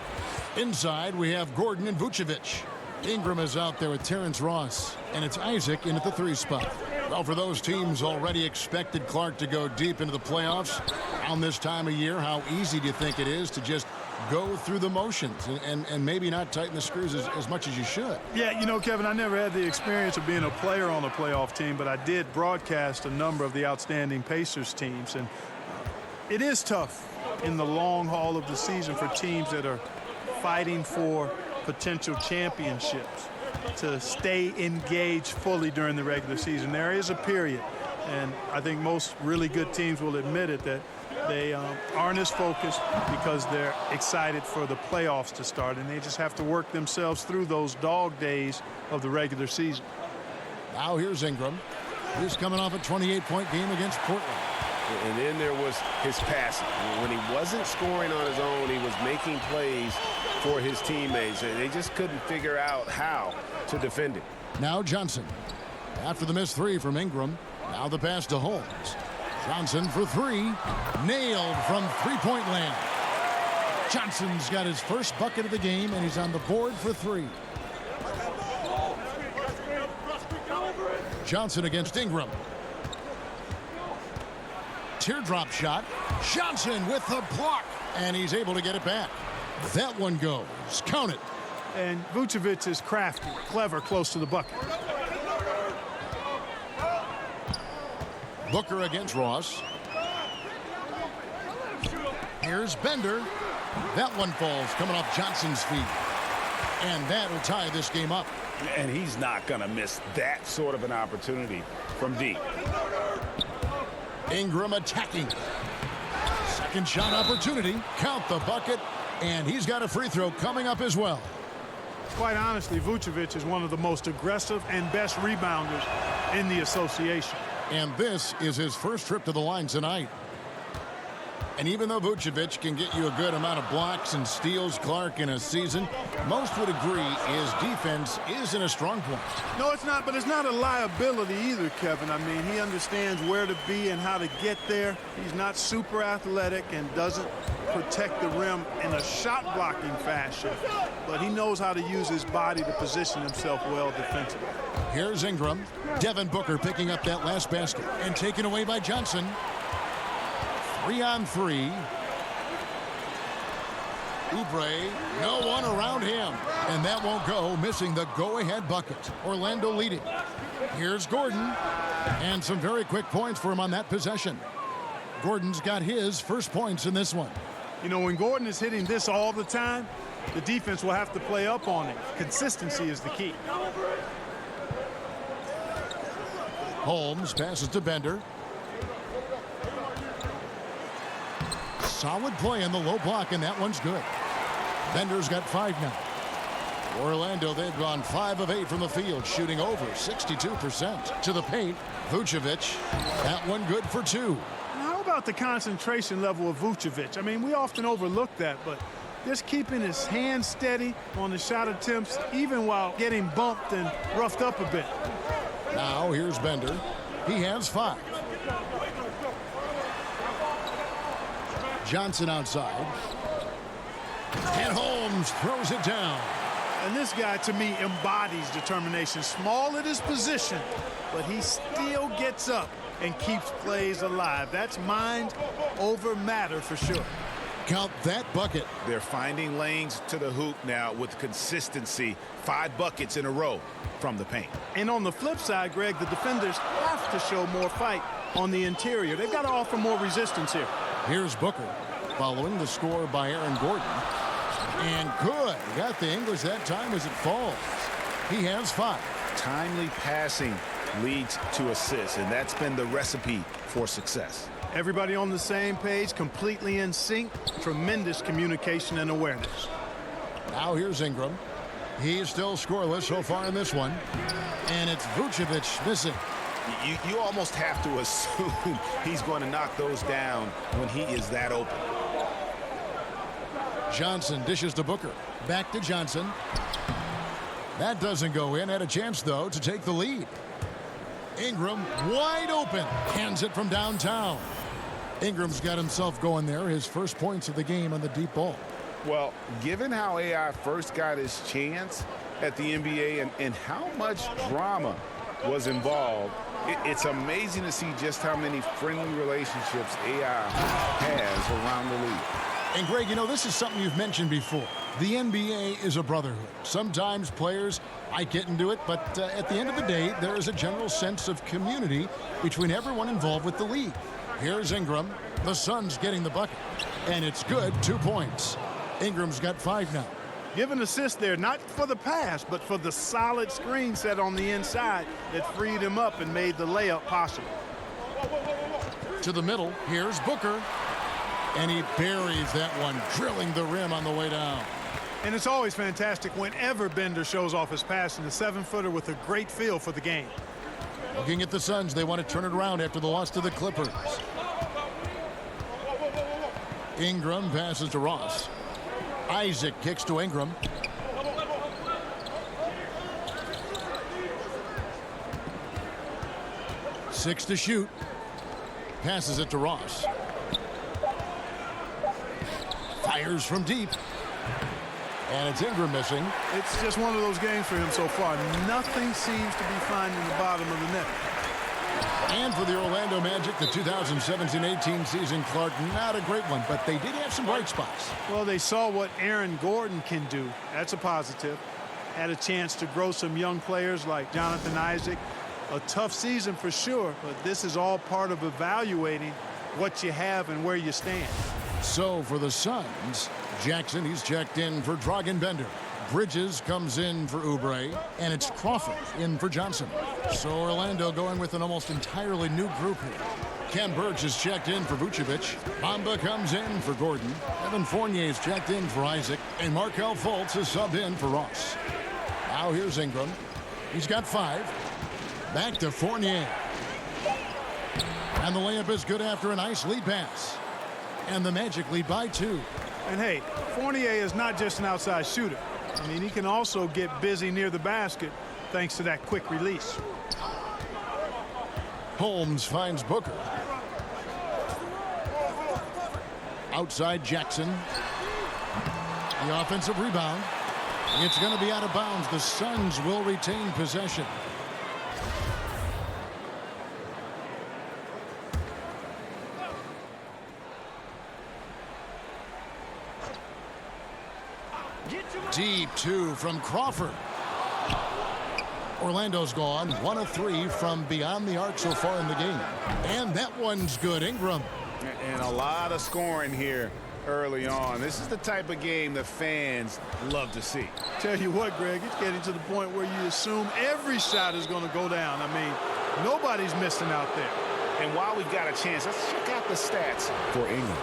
Inside, we have Gordon and Vucevic. Ingram is out there with Terrence Ross, and it's Isaac in at the 3 spot. Well, for those teams already expected Clark to go deep into the playoffs around this time of year, how easy do you think it is to just go through the motions and maybe not tighten the screws as much as you should? Yeah, you know, Kevin, I never had the experience of being a player on a playoff team, but I did broadcast a number of the outstanding Pacers teams, and it is tough in the long haul of the season for teams that are fighting for potential championships to stay engaged fully during the regular season. There is a period, and I think most really good teams will admit it, that they aren't as focused because they're excited for the playoffs to start, and they just have to work themselves through those dog days of the regular season. Now here's Ingram. He's coming off a 28-point game against Portland. And then there was his passing. When he wasn't scoring on his own, he was making plays for his teammates. They just couldn't figure out how to defend it. Now Johnson. After the missed 3 from Ingram, now the pass to Holmes. Johnson for 3. Nailed from three-point land. Johnson's got his first bucket of the game, and he's on the board for 3. Johnson against Ingram. Teardrop shot. Johnson with the block, and he's able to get it back. That one goes. Count it. And Vucevic is crafty, clever, close to the bucket. Booker against Ross. Here's Bender. That one falls, coming off Johnson's feet. And that'll tie this game up. And he's not going to miss that sort of an opportunity from deep. Ingram attacking. Second shot opportunity. Count the bucket. And he's got a free throw coming up as well. Quite honestly, Vucevic is one of the most aggressive and best rebounders in the association. And this is his first trip to the line tonight. And even though Vucevic can get you a good amount of blocks and steals, Clark, in a season, most would agree his defense isn't a strong point. No, it's not, but it's not a liability either, Kevin. I mean, he understands where to be and how to get there. He's not super athletic and doesn't protect the rim in a shot-blocking fashion, but he knows how to use his body to position himself well defensively. Here's Ingram. Devin Booker picking up that last basket and taken away by Johnson. 3-on-3. Oubre, no one around him. And that won't go, missing the go-ahead bucket. Orlando leading. Here's Gordon. And some very quick points for him on that possession. Gordon's got his first points in this one. You know, when Gordon is hitting this all the time, the defense will have to play up on it. Consistency is the key. Holmes passes to Bender. Solid play in the low block, and that one's good. Bender's got 5 now. Orlando, they've gone 5 of 8 from the field, shooting over 62%. To the paint, Vucevic. That one good for 2. How about the concentration level of Vucevic? I mean, we often overlook that, but just keeping his hands steady on the shot attempts, even while getting bumped and roughed up a bit. Now here's Bender. He has 5. Johnson outside. And Holmes throws it down. And this guy, to me, embodies determination. Small at his position, but he still gets up and keeps plays alive. That's mind over matter for sure. Count that bucket. They're finding lanes to the hoop now with consistency. 5 buckets in a row from the paint. And on the flip side, Greg, the defenders have to show more fight on the interior. They've got to offer more resistance here. Here's Booker, following the score by Aaron Gordon. And good. Got the English that time as it falls. He has 5. Timely passing leads to assists, and that's been the recipe for success. Everybody on the same page, completely in sync. Tremendous communication and awareness. Now here's Ingram. He's still scoreless so far in this one. And it's Vucevic missing. You almost have to assume he's going to knock those down when he is that open. Johnson dishes to Booker. Back to Johnson. That doesn't go in. Had a chance, though, to take the lead. Ingram wide open. Hands it from downtown. Ingram's got himself going there. His first points of the game on the deep ball. Well, given how AI first got his chance at the NBA and how much drama was involved, it's amazing to see just how many friendly relationships AI has around the league. And Greg, you know, this is something you've mentioned before. The NBA is a brotherhood. Sometimes players might get into it, but at the end of the day, there is a general sense of community between everyone involved with the league. Here's Ingram. The Suns getting the bucket. And it's good, 2 points. Ingram's got 5 now. Give an assist there, not for the pass, but for the solid screen set on the inside that freed him up and made the layup possible. To the middle, here's Booker. And he buries that one, drilling the rim on the way down. And it's always fantastic whenever Bender shows off his pass in the 7-footer with a great feel for the game. Looking at the Suns, they want to turn it around after the loss to the Clippers. Ingram passes to Ross. Isaac kicks to Ingram. Six to shoot. Passes it to Ross. Fires from deep. And it's Ingram missing. It's just one of those games for him so far. Nothing seems to be finding the bottom of the net. And for the Orlando Magic, the 2017-18 season, Clark, not a great one, but they did have some bright spots. Well, they saw what Aaron Gordon can do. That's a positive. Had a chance to grow some young players like Jonathan Isaac. A tough season for sure, but this is all part of evaluating what you have and where you stand. So for the Suns, Jackson, he's checked in for Dragan Bender. Bridges comes in for Oubre, and it's Crawford in for Johnson. So Orlando going with an almost entirely new group here. Ken Burks is checked in for Vucevic. Bamba comes in for Gordon. Evan Fournier is checked in for Isaac. And Markelle Fultz is subbed in for Ross. Now here's Ingram. He's got 5. Back to Fournier. And the layup is good after a nice lead pass. And the Magic lead by 2. And hey, Fournier is not just an outside shooter. I mean, he can also get busy near the basket thanks to that quick release. Holmes finds Booker. Outside Jackson. The offensive rebound. It's going to be out of bounds. The Suns will retain possession. Deep 2 from Crawford. Orlando's gone 1 of 3 from beyond the arc so far in the game. And that one's good. Ingram. And a lot of scoring here early on. This is the type of game the fans love to see. Tell you what, Greg, it's getting to the point where you assume every shot is going to go down. I mean, nobody's missing out there. And while we've got a chance, let's check out the stats for Ingram.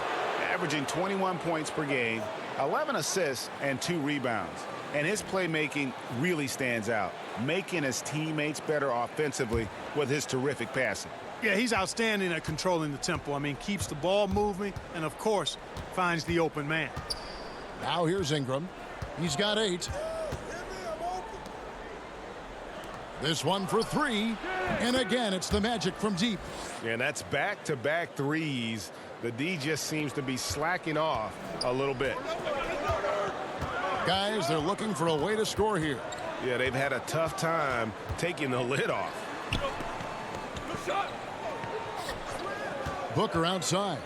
Averaging 21 points per game, 11 assists, and 2 rebounds. And his playmaking really stands out, making his teammates better offensively with his terrific passing. Yeah, he's outstanding at controlling the tempo. I mean, keeps the ball moving and, of course, finds the open man. Now here's Ingram. He's got 8. This one for 3. And again, it's the Magic from deep. And that's back-to-back threes. The D just seems to be slacking off a little bit. Guys, they're looking for a way to score here. Yeah, they've had a tough time taking the lid off. Booker outside.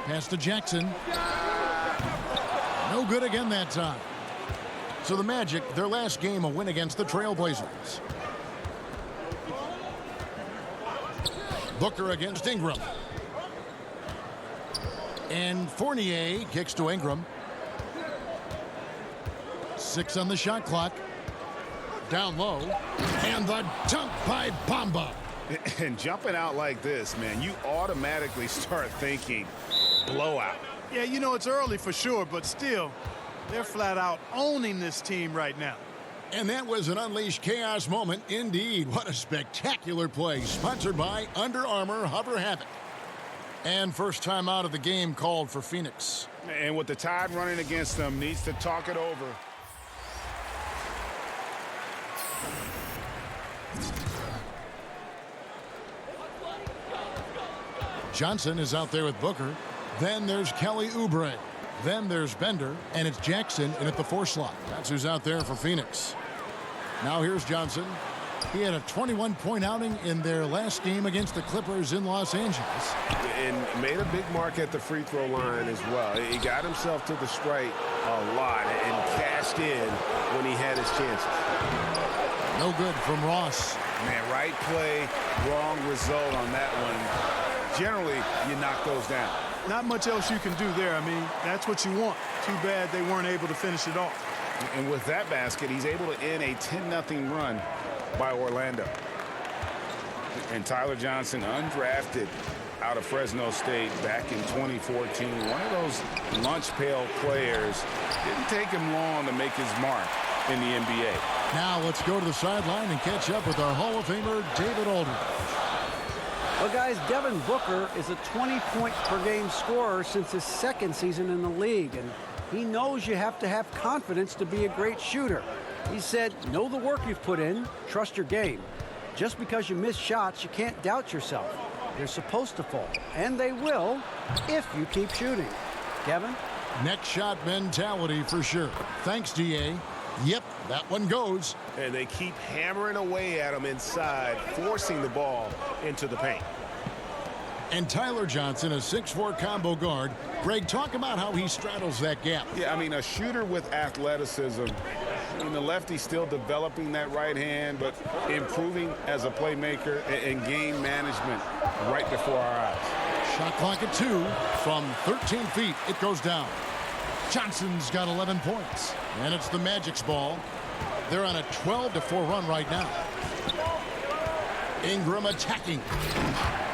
Pass to Jackson. No good again that time. So the Magic, their last game, a win against the Trailblazers. Booker against Ingram. And Fournier kicks to Ingram. 6 on the shot clock. Down low. And the dunk by Bamba. And jumping out like this, man, you automatically start thinking blowout. Yeah, you know, it's early for sure, but still, they're flat out owning this team right now. And that was an unleashed chaos moment indeed. What a spectacular play. Sponsored by Under Armour Hover Havoc. And first time out of the game called for Phoenix. And with the Tide running against them, needs to talk it over. Johnson is out there with Booker. Then there's Kelly Oubre. Then there's Bender, and it's Jackson in at the 4 slot. That's who's out there for Phoenix. Now here's Johnson. He had a 21-point outing in their last game against the Clippers in Los Angeles. And made a big mark at the free throw line as well. He got himself to the strike a lot and cashed in when he had his chances. No good from Ross. Man, right play, wrong result on that one. Generally, you knock those down. Not much else you can do there. I mean, that's what you want. Too bad they weren't able to finish it off. And with that basket, he's able to end a 10-0 run by Orlando. And Tyler Johnson, undrafted out of Fresno State back in 2014. One of those lunch pail players. Didn't take him long to make his mark in the NBA. Now let's go to the sideline and catch up with our Hall of Famer, David Aldridge. Well, guys, Devin Booker is a 20-point-per-game scorer since his second season in the league, and he knows you have to have confidence to be a great shooter. He said, know the work you've put in, trust your game. Just because you miss shots, you can't doubt yourself. They're supposed to fall, and they will if you keep shooting. Kevin? Next shot mentality for sure. Thanks, DA. Yep, that one goes. And they keep hammering away at him inside, forcing the ball into the paint. And Tyler Johnson, a 6'4" combo guard. Greg, talk about how he straddles that gap. Yeah, I mean, a shooter with athleticism. I mean, the lefty's still developing that right hand, but improving as a playmaker and game management right before our eyes. Shot clock at 2. From 13 feet, it goes down. Johnson's got 11 points. And it's the Magic's ball. They're on a 12-4 run right now. Ingram attacking.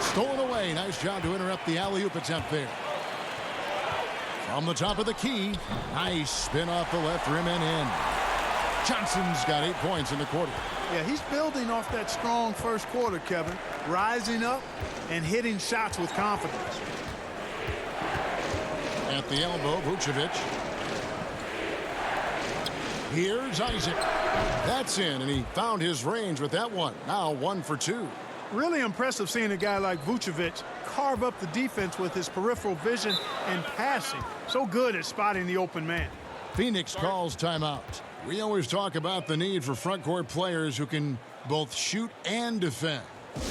Stolen away. Nice job to interrupt the alley-oop attempt there. From the top of the key. Nice spin off the left rim and in. Johnson's got 8 points in the quarter. Yeah, he's building off that strong first quarter, Kevin. Rising up and hitting shots with confidence. At the elbow, Vucevic. Here's Isaac. That's in, and he found his range with that one. Now 1 for 2. Really impressive seeing a guy like Vucevic carve up the defense with his peripheral vision and passing. So good at spotting the open man. Phoenix calls timeout. We always talk about the need for front court players who can both shoot and defend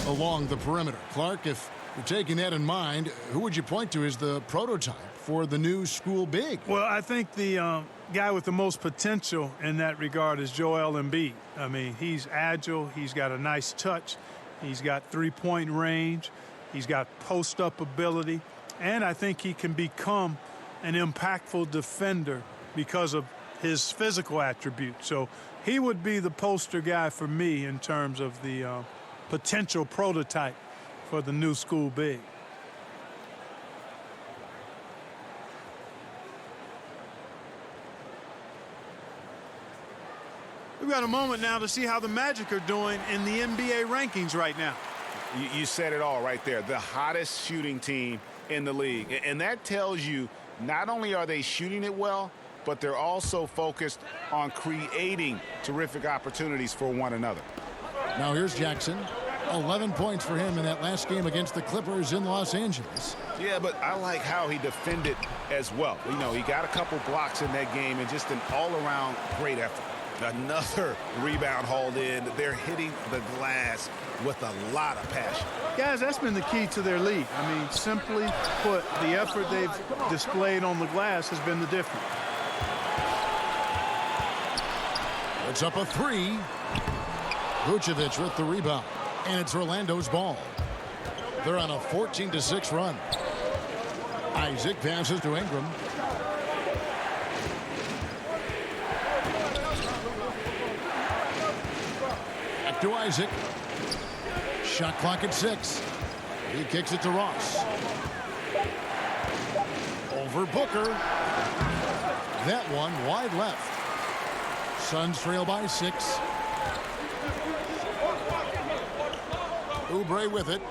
along the perimeter. Clark, if you're taking that in mind, who would you point to as the prototype for the new school big? Well, I think the guy with the most potential in that regard is Joel Embiid. I mean, he's agile. He's got a nice touch. He's got three-point range. He's got post-up ability. And I think he can become an impactful defender because of his physical attributes. So he would be the poster guy for me in terms of the potential prototype for the new school big. We've got a moment now to see how the Magic are doing in the NBA rankings right now. You said it all right there. The hottest shooting team in the league. And that tells you not only are they shooting it well, but they're also focused on creating terrific opportunities for one another. Now here's Jackson. 11 points for him in that last game against the Clippers in Los Angeles. Yeah, but I like how he defended as well. You know, he got a couple blocks in that game and just an all-around great effort. Another rebound hauled in. They're hitting the glass with a lot of passion. Guys, that's been the key to their lead. I mean, simply put, the effort they've displayed on the glass has been the difference. It's up a 3. Vucevic with the rebound. And it's Orlando's ball. They're on a 14-6 run. Isaac passes to Ingram. Back to Isaac. Shot clock at 6. He kicks it to Ross. Over Booker. That one wide left. Suns trail by 6. Oubre with it.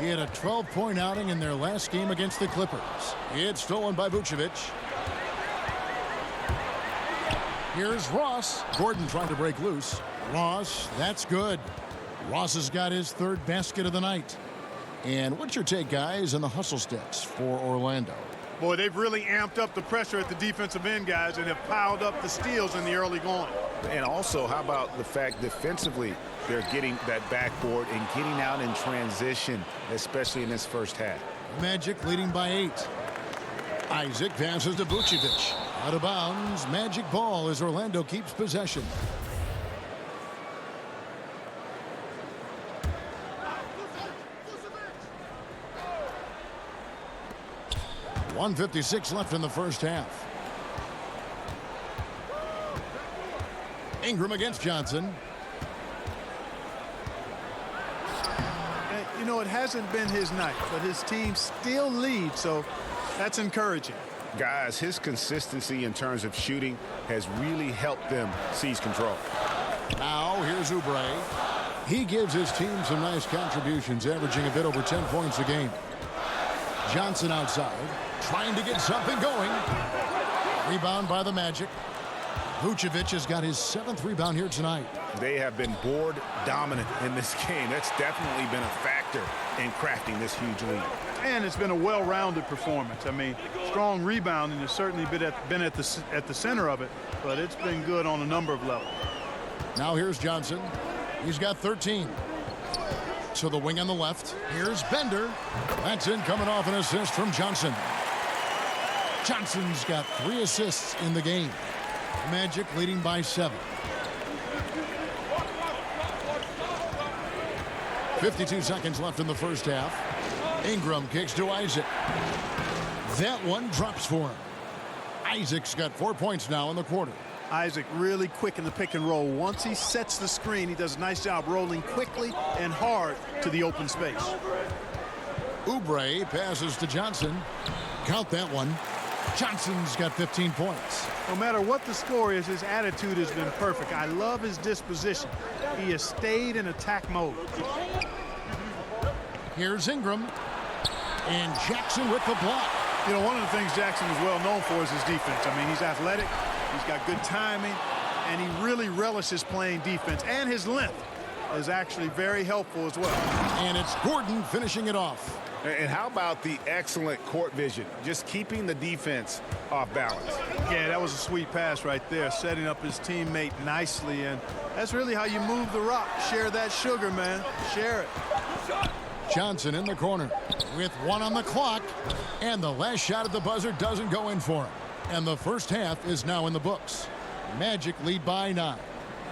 He had a 12-point outing in their last game against the Clippers. It's stolen by Vucevic. Here's Ross. Gordon trying to break loose. Ross, that's good. Ross has got his third basket of the night. And what's your take, guys, on the hustle stats for Orlando? Boy, they've really amped up the pressure at the defensive end, guys, and have piled up the steals in the early going. And also, how about the fact defensively they're getting that backboard and getting out in transition, especially in this first half. Magic leading by 8. Isaac passes to Vucevic. Out of bounds. Magic ball as Orlando keeps possession. .156 left in the first half. Ingram against Johnson. You know, it hasn't been his night, but his team still leads, so that's encouraging. Guys, his consistency in terms of shooting has really helped them seize control. Now, here's Oubre. He gives his team some nice contributions, averaging a bit over 10 points a game. Johnson outside, trying to get something going. Rebound by the Magic. Vucevic has got his 7th rebound here tonight. They have been board dominant in this game. That's definitely been a factor in crafting this huge lead. And it's been a well-rounded performance. I mean, strong rebounding has certainly been at the center of it, but it's been good on a number of levels. Now here's Johnson. He's got 13. To the wing on the left. Here's Bender. That's in, coming off an assist from Johnson. Johnson's got 3 assists in the game. Magic leading by 7. 52 seconds left in the first half. Ingram kicks to Isaac. That one drops for him. Isaac's got 4 points now in the quarter. Isaac really quick in the pick and roll. Once he sets the screen, he does a nice job rolling quickly and hard to the open space. Oubre passes to Johnson. Count that one. Johnson's got 15 points. No matter what the score is, his attitude has been perfect. I love his disposition. He has stayed in attack mode. Here's Ingram. And Jackson with the block. You know, one of the things Jackson is well known for is his defense. I mean, he's athletic, he's got good timing, and he really relishes playing defense. And his length is actually very helpful as well. And it's Gordon finishing it off. And how about the excellent court vision, just keeping the defense off balance? Yeah, that was a sweet pass right there, setting up his teammate nicely, and that's really how you move the rock. Share that sugar, man. Share it. Johnson in the corner with 1 on the clock, and the last shot at the buzzer doesn't go in for him. And the first half is now in the books. Magic lead by 9.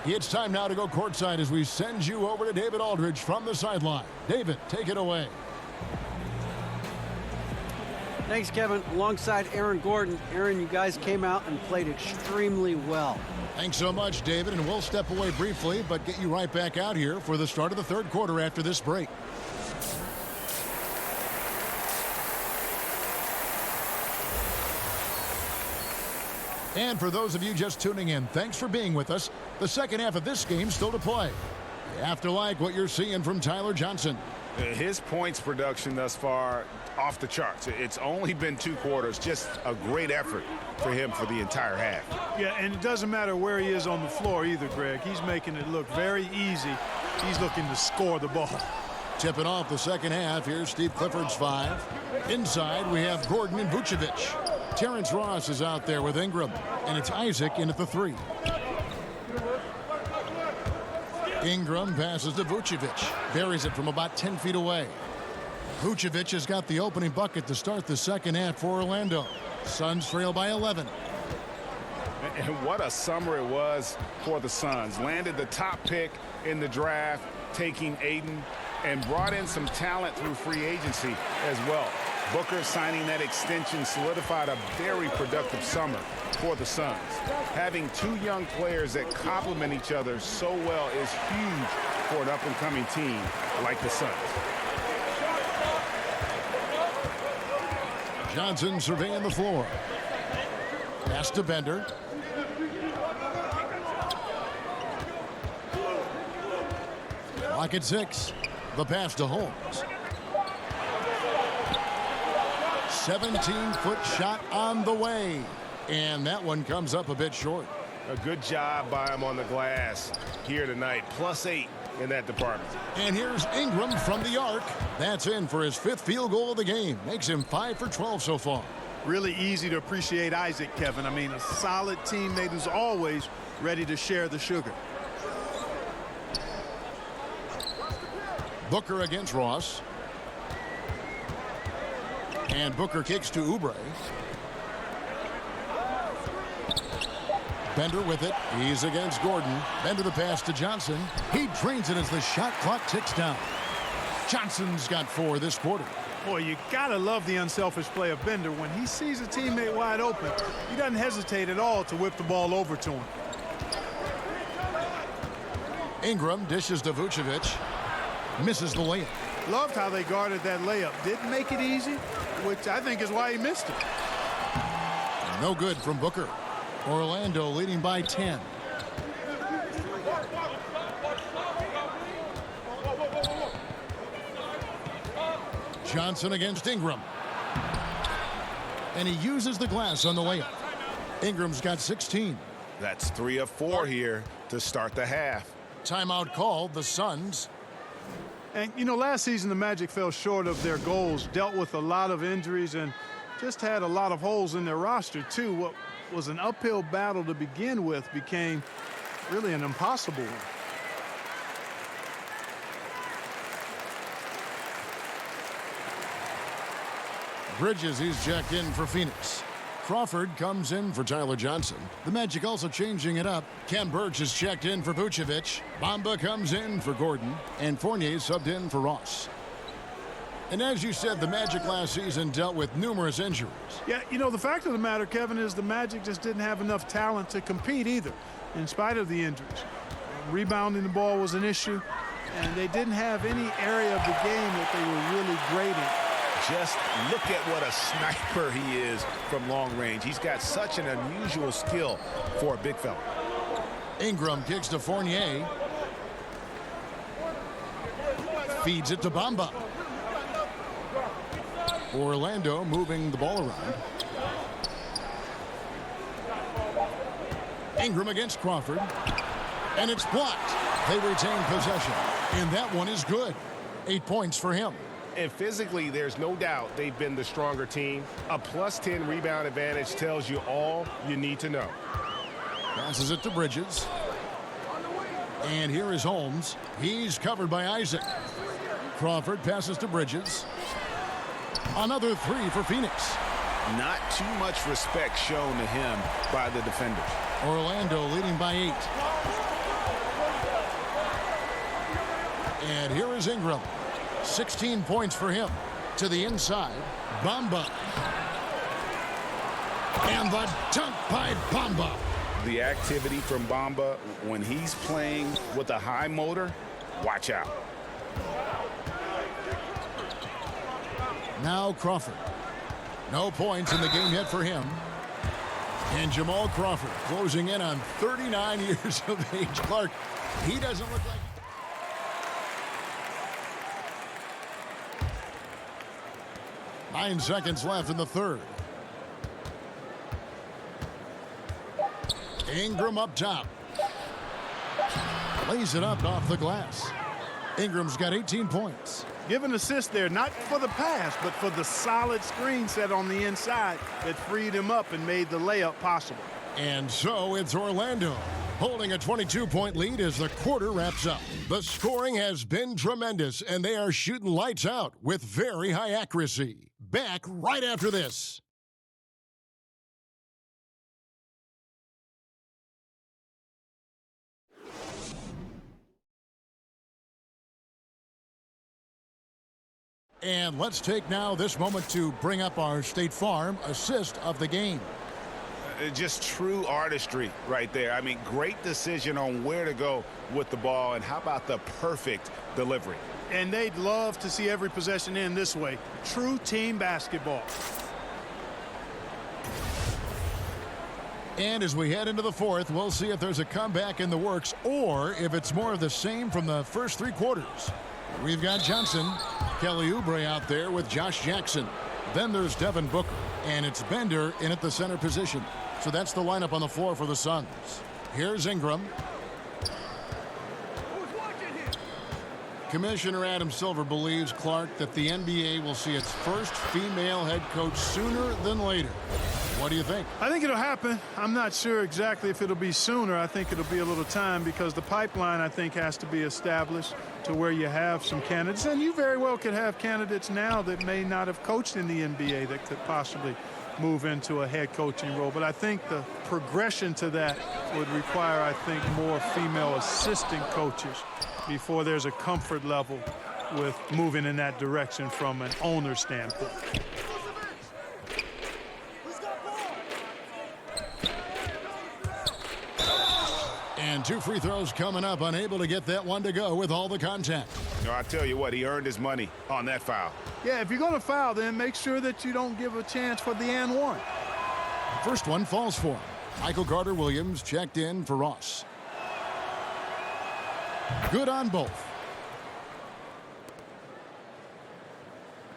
It's time now to go courtside as we send you over to David Aldridge from the sideline. David, take it away. Thanks, Kevin. Alongside Aaron Gordon. Aaron, you guys came out and played extremely well. Thanks so much, David, and we'll step away briefly, but get you right back out here for the start of the third quarter after this break. And for those of you just tuning in, thanks for being with us. The second half of this game still to play. You have to like what you're seeing from Tyler Johnson. His points production thus far off the charts. It's only been 2 quarters. Just a great effort for him for the entire half. Yeah, and it doesn't matter where he is on the floor either, Greg. He's making it look very easy. He's looking to score the ball. Tipping off the second half. Here's Steve Clifford's 5. Inside, we have Gordon and Vucevic. Terrence Ross is out there with Ingram, and it's Isaac in at the 3. Ingram passes to Vucevic. Buries it from about 10 feet away. Vucevic has got the opening bucket to start the second half for Orlando. Suns trail by 11. And what a summer it was for the Suns. Landed the top pick in the draft, taking Aiden, and brought in some talent through free agency as well. Booker signing that extension solidified a very productive summer for the Suns. Having 2 young players that complement each other so well is huge for an up-and-coming team like the Suns. Johnson surveying the floor. Pass to Bender. Clock at 6. The pass to Holmes. 17-foot shot on the way. And that one comes up a bit short. A good job by him on the glass here tonight. +8 in that department. And here's Ingram from the arc. That's in for his 5th field goal of the game. Makes him 5 for 12 so far. Really easy to appreciate Isaac, Kevin. I mean, a solid teammate who's always ready to share the sugar. Booker against Ross. And Booker kicks to Oubre. Bender with it. He's against Gordon. Bender the pass to Johnson. He drains it as the shot clock ticks down. Johnson's got 4 this quarter. Boy, you gotta love the unselfish play of Bender. When he sees a teammate wide open, he doesn't hesitate at all to whip the ball over to him. Ingram dishes to Vucevic. Misses the layup. Loved how they guarded that layup. Didn't make it easy, which I think is why he missed it. No good from Booker. Orlando leading by 10. Johnson against Ingram. And he uses the glass on the layup. Ingram's got 16. That's 3 of 4 here to start the half. Timeout called, the Suns. And, you know, last season the Magic fell short of their goals, dealt with a lot of injuries, and just had a lot of holes in their roster, too. What was an uphill battle to begin with became really an impossible one. Bridges, he's checked in for Phoenix. Crawford comes in for Tyler Johnson. The Magic also changing it up. Ken Burch is checked in for Vucevic. Bamba comes in for Gordon. And Fournier subbed in for Ross. And as you said, the Magic last season dealt with numerous injuries. Yeah, you know, the fact of the matter, Kevin, is the Magic just didn't have enough talent to compete either, in spite of the injuries. Rebounding the ball was an issue, and they didn't have any area of the game that they were really great at. Just look at what a sniper he is from long range. He's got such an unusual skill for a big fella. Ingram kicks to Fournier. Feeds it to Bamba. Orlando moving the ball around. Ingram against Crawford. And it's blocked. They retain possession. And that one is good. 8 points for him. And physically, there's no doubt they've been the stronger team. A +10 rebound advantage tells you all you need to know. Passes it to Bridges. And here is Holmes. He's covered by Isaac. Crawford passes to Bridges. Another 3 for Phoenix. Not too much respect shown to him by the defenders. Orlando leading by 8. And here is Ingram. 16 points for him. To the inside, Bamba. And the dunk by Bamba. The activity from Bamba when he's playing with a high motor, watch out. Now Crawford. No points in the game yet for him. And Jamal Crawford closing in on 39 years of age. Clark, he doesn't look like... 9 seconds left in the third. Ingram up top. Lays it up off the glass. Ingram's got 18 points. Give an assist there, not for the pass, but for the solid screen set on the inside that freed him up and made the layup possible. And so it's Orlando holding a 22-point lead as the quarter wraps up. The scoring has been tremendous, and they are shooting lights out with very high accuracy. Back right after this. And let's take now this moment to bring up our State Farm assist of the game. Just true artistry right there. I mean, great decision on where to go with the ball, and how about the perfect delivery? And they'd love to see every possession end this way. True team basketball. And as we head into the fourth, we'll see if there's a comeback in the works or if it's more of the same from the first 3 quarters. We've got Johnson, Kelly Oubre out there with Josh Jackson. Then there's Devin Booker, and it's Bender in at the center position. So that's the lineup on the floor for the Suns. Here's Ingram. Commissioner Adam Silver believes, Clark, that the NBA will see its first female head coach sooner than later. What do you think? I think it'll happen. I'm not sure exactly if it'll be sooner. I think it'll be a little time because the pipeline, I think, has to be established to where you have some candidates. And you very well could have candidates now that may not have coached in the NBA that could possibly move into a head coaching role. But I think the progression to that would require, I think, more female assistant coaches before there's a comfort level with moving in that direction from an owner standpoint. And 2 free throws coming up, unable to get that one to go with all the contact. No, I tell you what, he earned his money on that foul. Yeah, if you're going to foul, then make sure that you don't give a chance for the and one. First one falls for him. Michael Carter-Williams checked in for Ross. Good on both.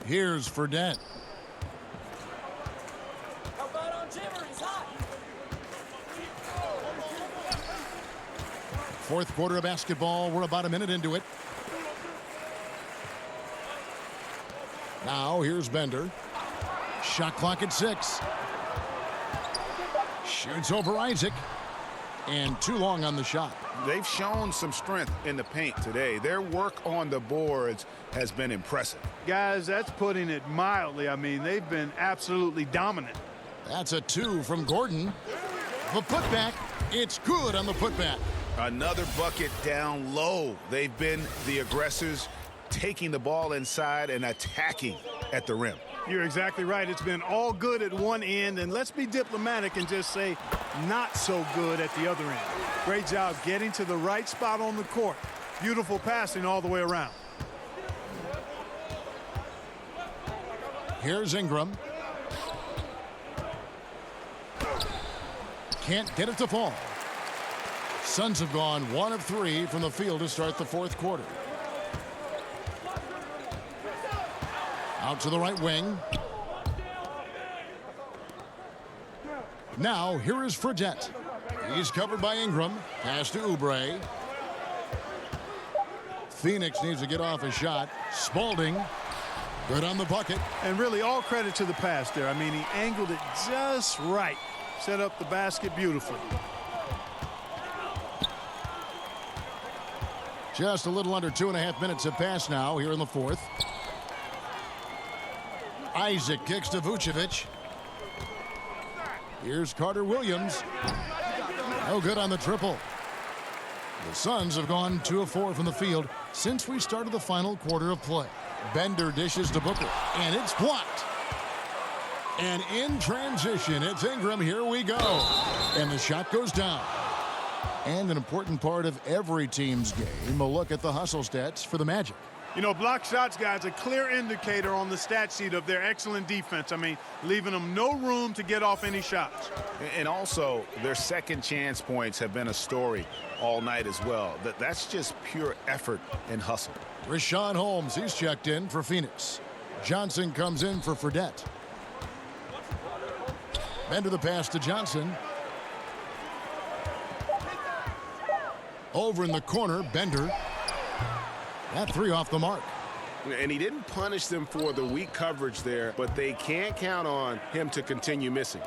Here's Fredette. Fourth quarter of basketball. We're about a minute into it. Now here's Bender. Shot clock at 6. Shoots over Isaac. And too long on the shot. They've shown some strength in the paint today. Their work on the boards has been impressive. Guys, that's putting it mildly. I mean, they've been absolutely dominant. That's a 2 from Gordon. The putback. It's good on the putback. Another bucket down low. They've been the aggressors, taking the ball inside and attacking at the rim. You're exactly right. It's been all good at one end, and let's be diplomatic and just say not so good at the other end. Great job getting to the right spot on the court. Beautiful passing all the way around. Here's Ingram. Can't get it to fall. Suns have gone 1 of 3 from the field to start the fourth quarter. Out to the right wing. Now here is Fredette. He's covered by Ingram. Pass to Oubre. Phoenix needs to get off a shot. Spalding. Good on the bucket. And really all credit to the pass there. I mean, he angled it just right. Set up the basket beautifully. Just a little under 2.5 minutes have passed now here in the fourth. Isaac kicks to Vucevic. Here's Carter-Williams. No good on the triple. The Suns have gone 2 of 4 from the field since we started the final quarter of play. Bender dishes to Booker, and it's blocked. And in transition, it's Ingram. Here we go. And the shot goes down. And an important part of every team's game, a look at the hustle stats for the Magic. You know, block shots, guys, a clear indicator on the stat sheet of their excellent defense. I mean, leaving them no room to get off any shots. And also, their second chance points have been a story all night as well. That's just pure effort and hustle. Richaun Holmes, he's checked in for Phoenix. Johnson comes in for Fredette. Bender the pass to Johnson. Over in the corner, Bender. That 3 off the mark. And he didn't punish them for the weak coverage there, but they can't count on him to continue missing.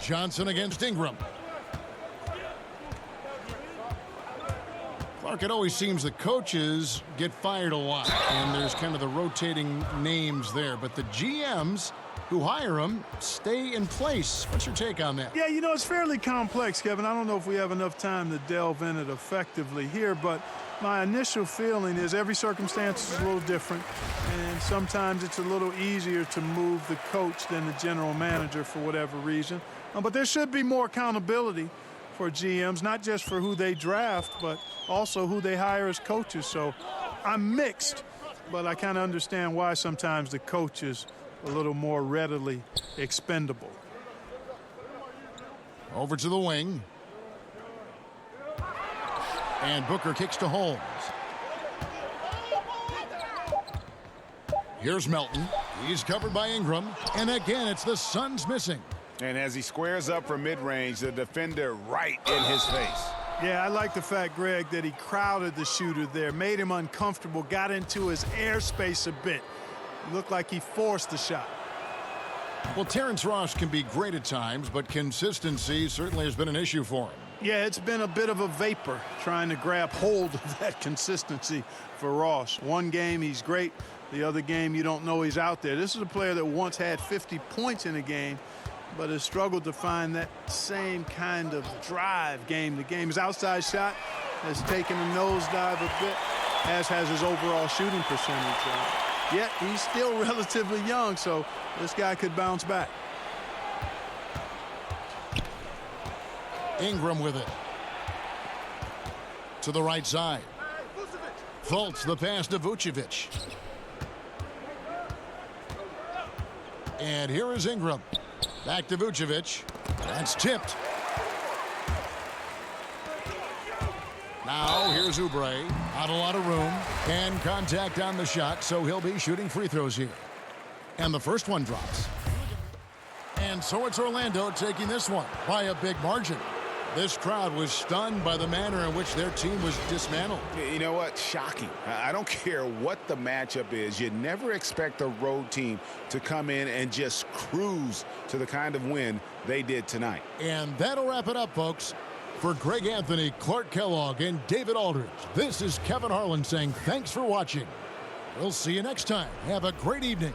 Johnson against Ingram. Clark, it always seems the coaches get fired a lot, and there's kind of the rotating names there, but the GMs who hire them stay in place. What's your take on that? Yeah, you know, it's fairly complex, Kevin. I don't know if we have enough time to delve in it effectively here, but my initial feeling is every circumstance is a little different, and sometimes it's a little easier to move the coach than the general manager for whatever reason. But there should be more accountability for GMs, not just for who they draft, but also who they hire as coaches. So I'm mixed, but I kind of understand why sometimes the coach is a little more readily expendable. Over to the wing. And Booker kicks to Holmes. Here's Melton. He's covered by Ingram. And again, it's the Suns missing. And as he squares up from mid-range, the defender right in his face. Yeah, I like the fact, Greg, that he crowded the shooter there, made him uncomfortable, got into his airspace a bit. Looked like he forced the shot. Well, Terrence Ross can be great at times, but consistency certainly has been an issue for him. Yeah, it's been a bit of a vapor trying to grab hold of that consistency for Ross. One game he's great, the other game you don't know he's out there. This is a player that once had 50 points in a game, but has struggled to find that same kind of drive game to game. His outside shot has taken a nosedive a bit, as has his overall shooting percentage. Yet he's still relatively young, so this guy could bounce back. Ingram with it. To the right side. Fultz the pass to Vucevic. And here is Ingram. Back to Vucevic. That's tipped. Now here's Oubre. Not a lot of room. And contact on the shot, so he'll be shooting free throws here. And the first one drops. And so it's Orlando taking this one by a big margin. This crowd was stunned by the manner in which their team was dismantled. You know what? Shocking. I don't care what the matchup is. You never expect a road team to come in and just cruise to the kind of win they did tonight. And that'll wrap it up, folks. For Greg Anthony, Clark Kellogg, and David Aldridge, this is Kevin Harlan saying thanks for watching. We'll see you next time. Have a great evening.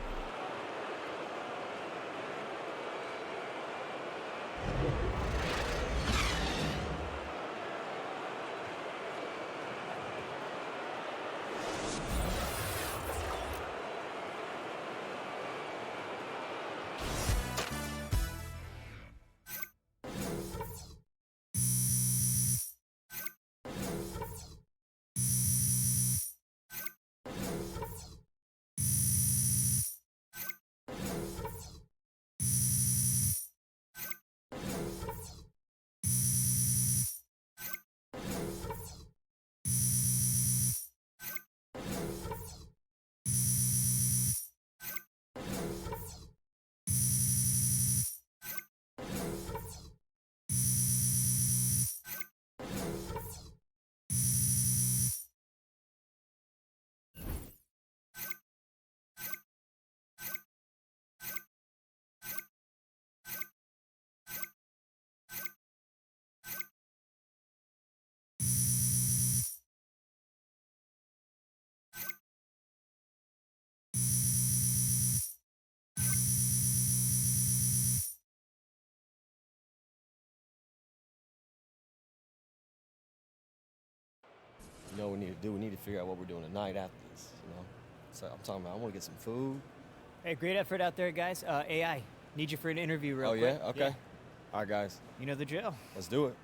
You know what we need to do? We need to figure out what we're doing tonight after this, you know? So I'm talking about I want to get some food. Hey, great effort out there, guys. AI, need you for an interview real quick. Oh, yeah? Okay. All right, guys. You know the drill. Let's do it.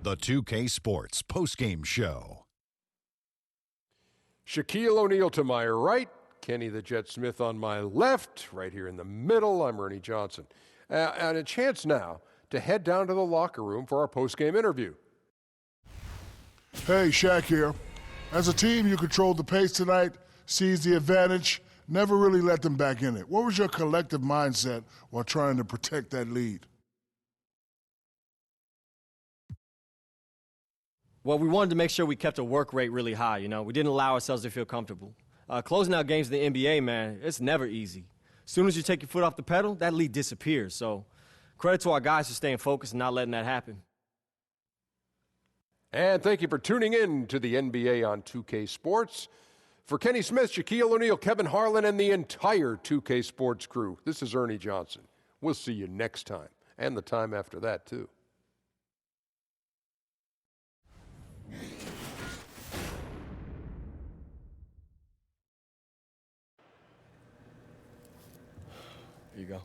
The 2K Sports postgame show. Shaquille O'Neal to my right, Kenny the Jet Smith on my left, right here in the middle. I'm Ernie Johnson. And a chance now to head down to the locker room for our postgame interview. Hey, Shaq here. As a team, you controlled the pace tonight, seized the advantage, never really let them back in it. What was your collective mindset while trying to protect that lead? Well, we wanted to make sure we kept our work rate really high, you know. We didn't allow ourselves to feel comfortable. Closing out games in the NBA, man, it's never easy. As soon as you take your foot off the pedal, that lead disappears. So credit to our guys for staying focused and not letting that happen. And thank you for tuning in to the NBA on 2K Sports. For Kenny Smith, Shaquille O'Neal, Kevin Harlan, and the entire 2K Sports crew, this is Ernie Johnson. We'll see you next time, and the time after that, too. Here you go.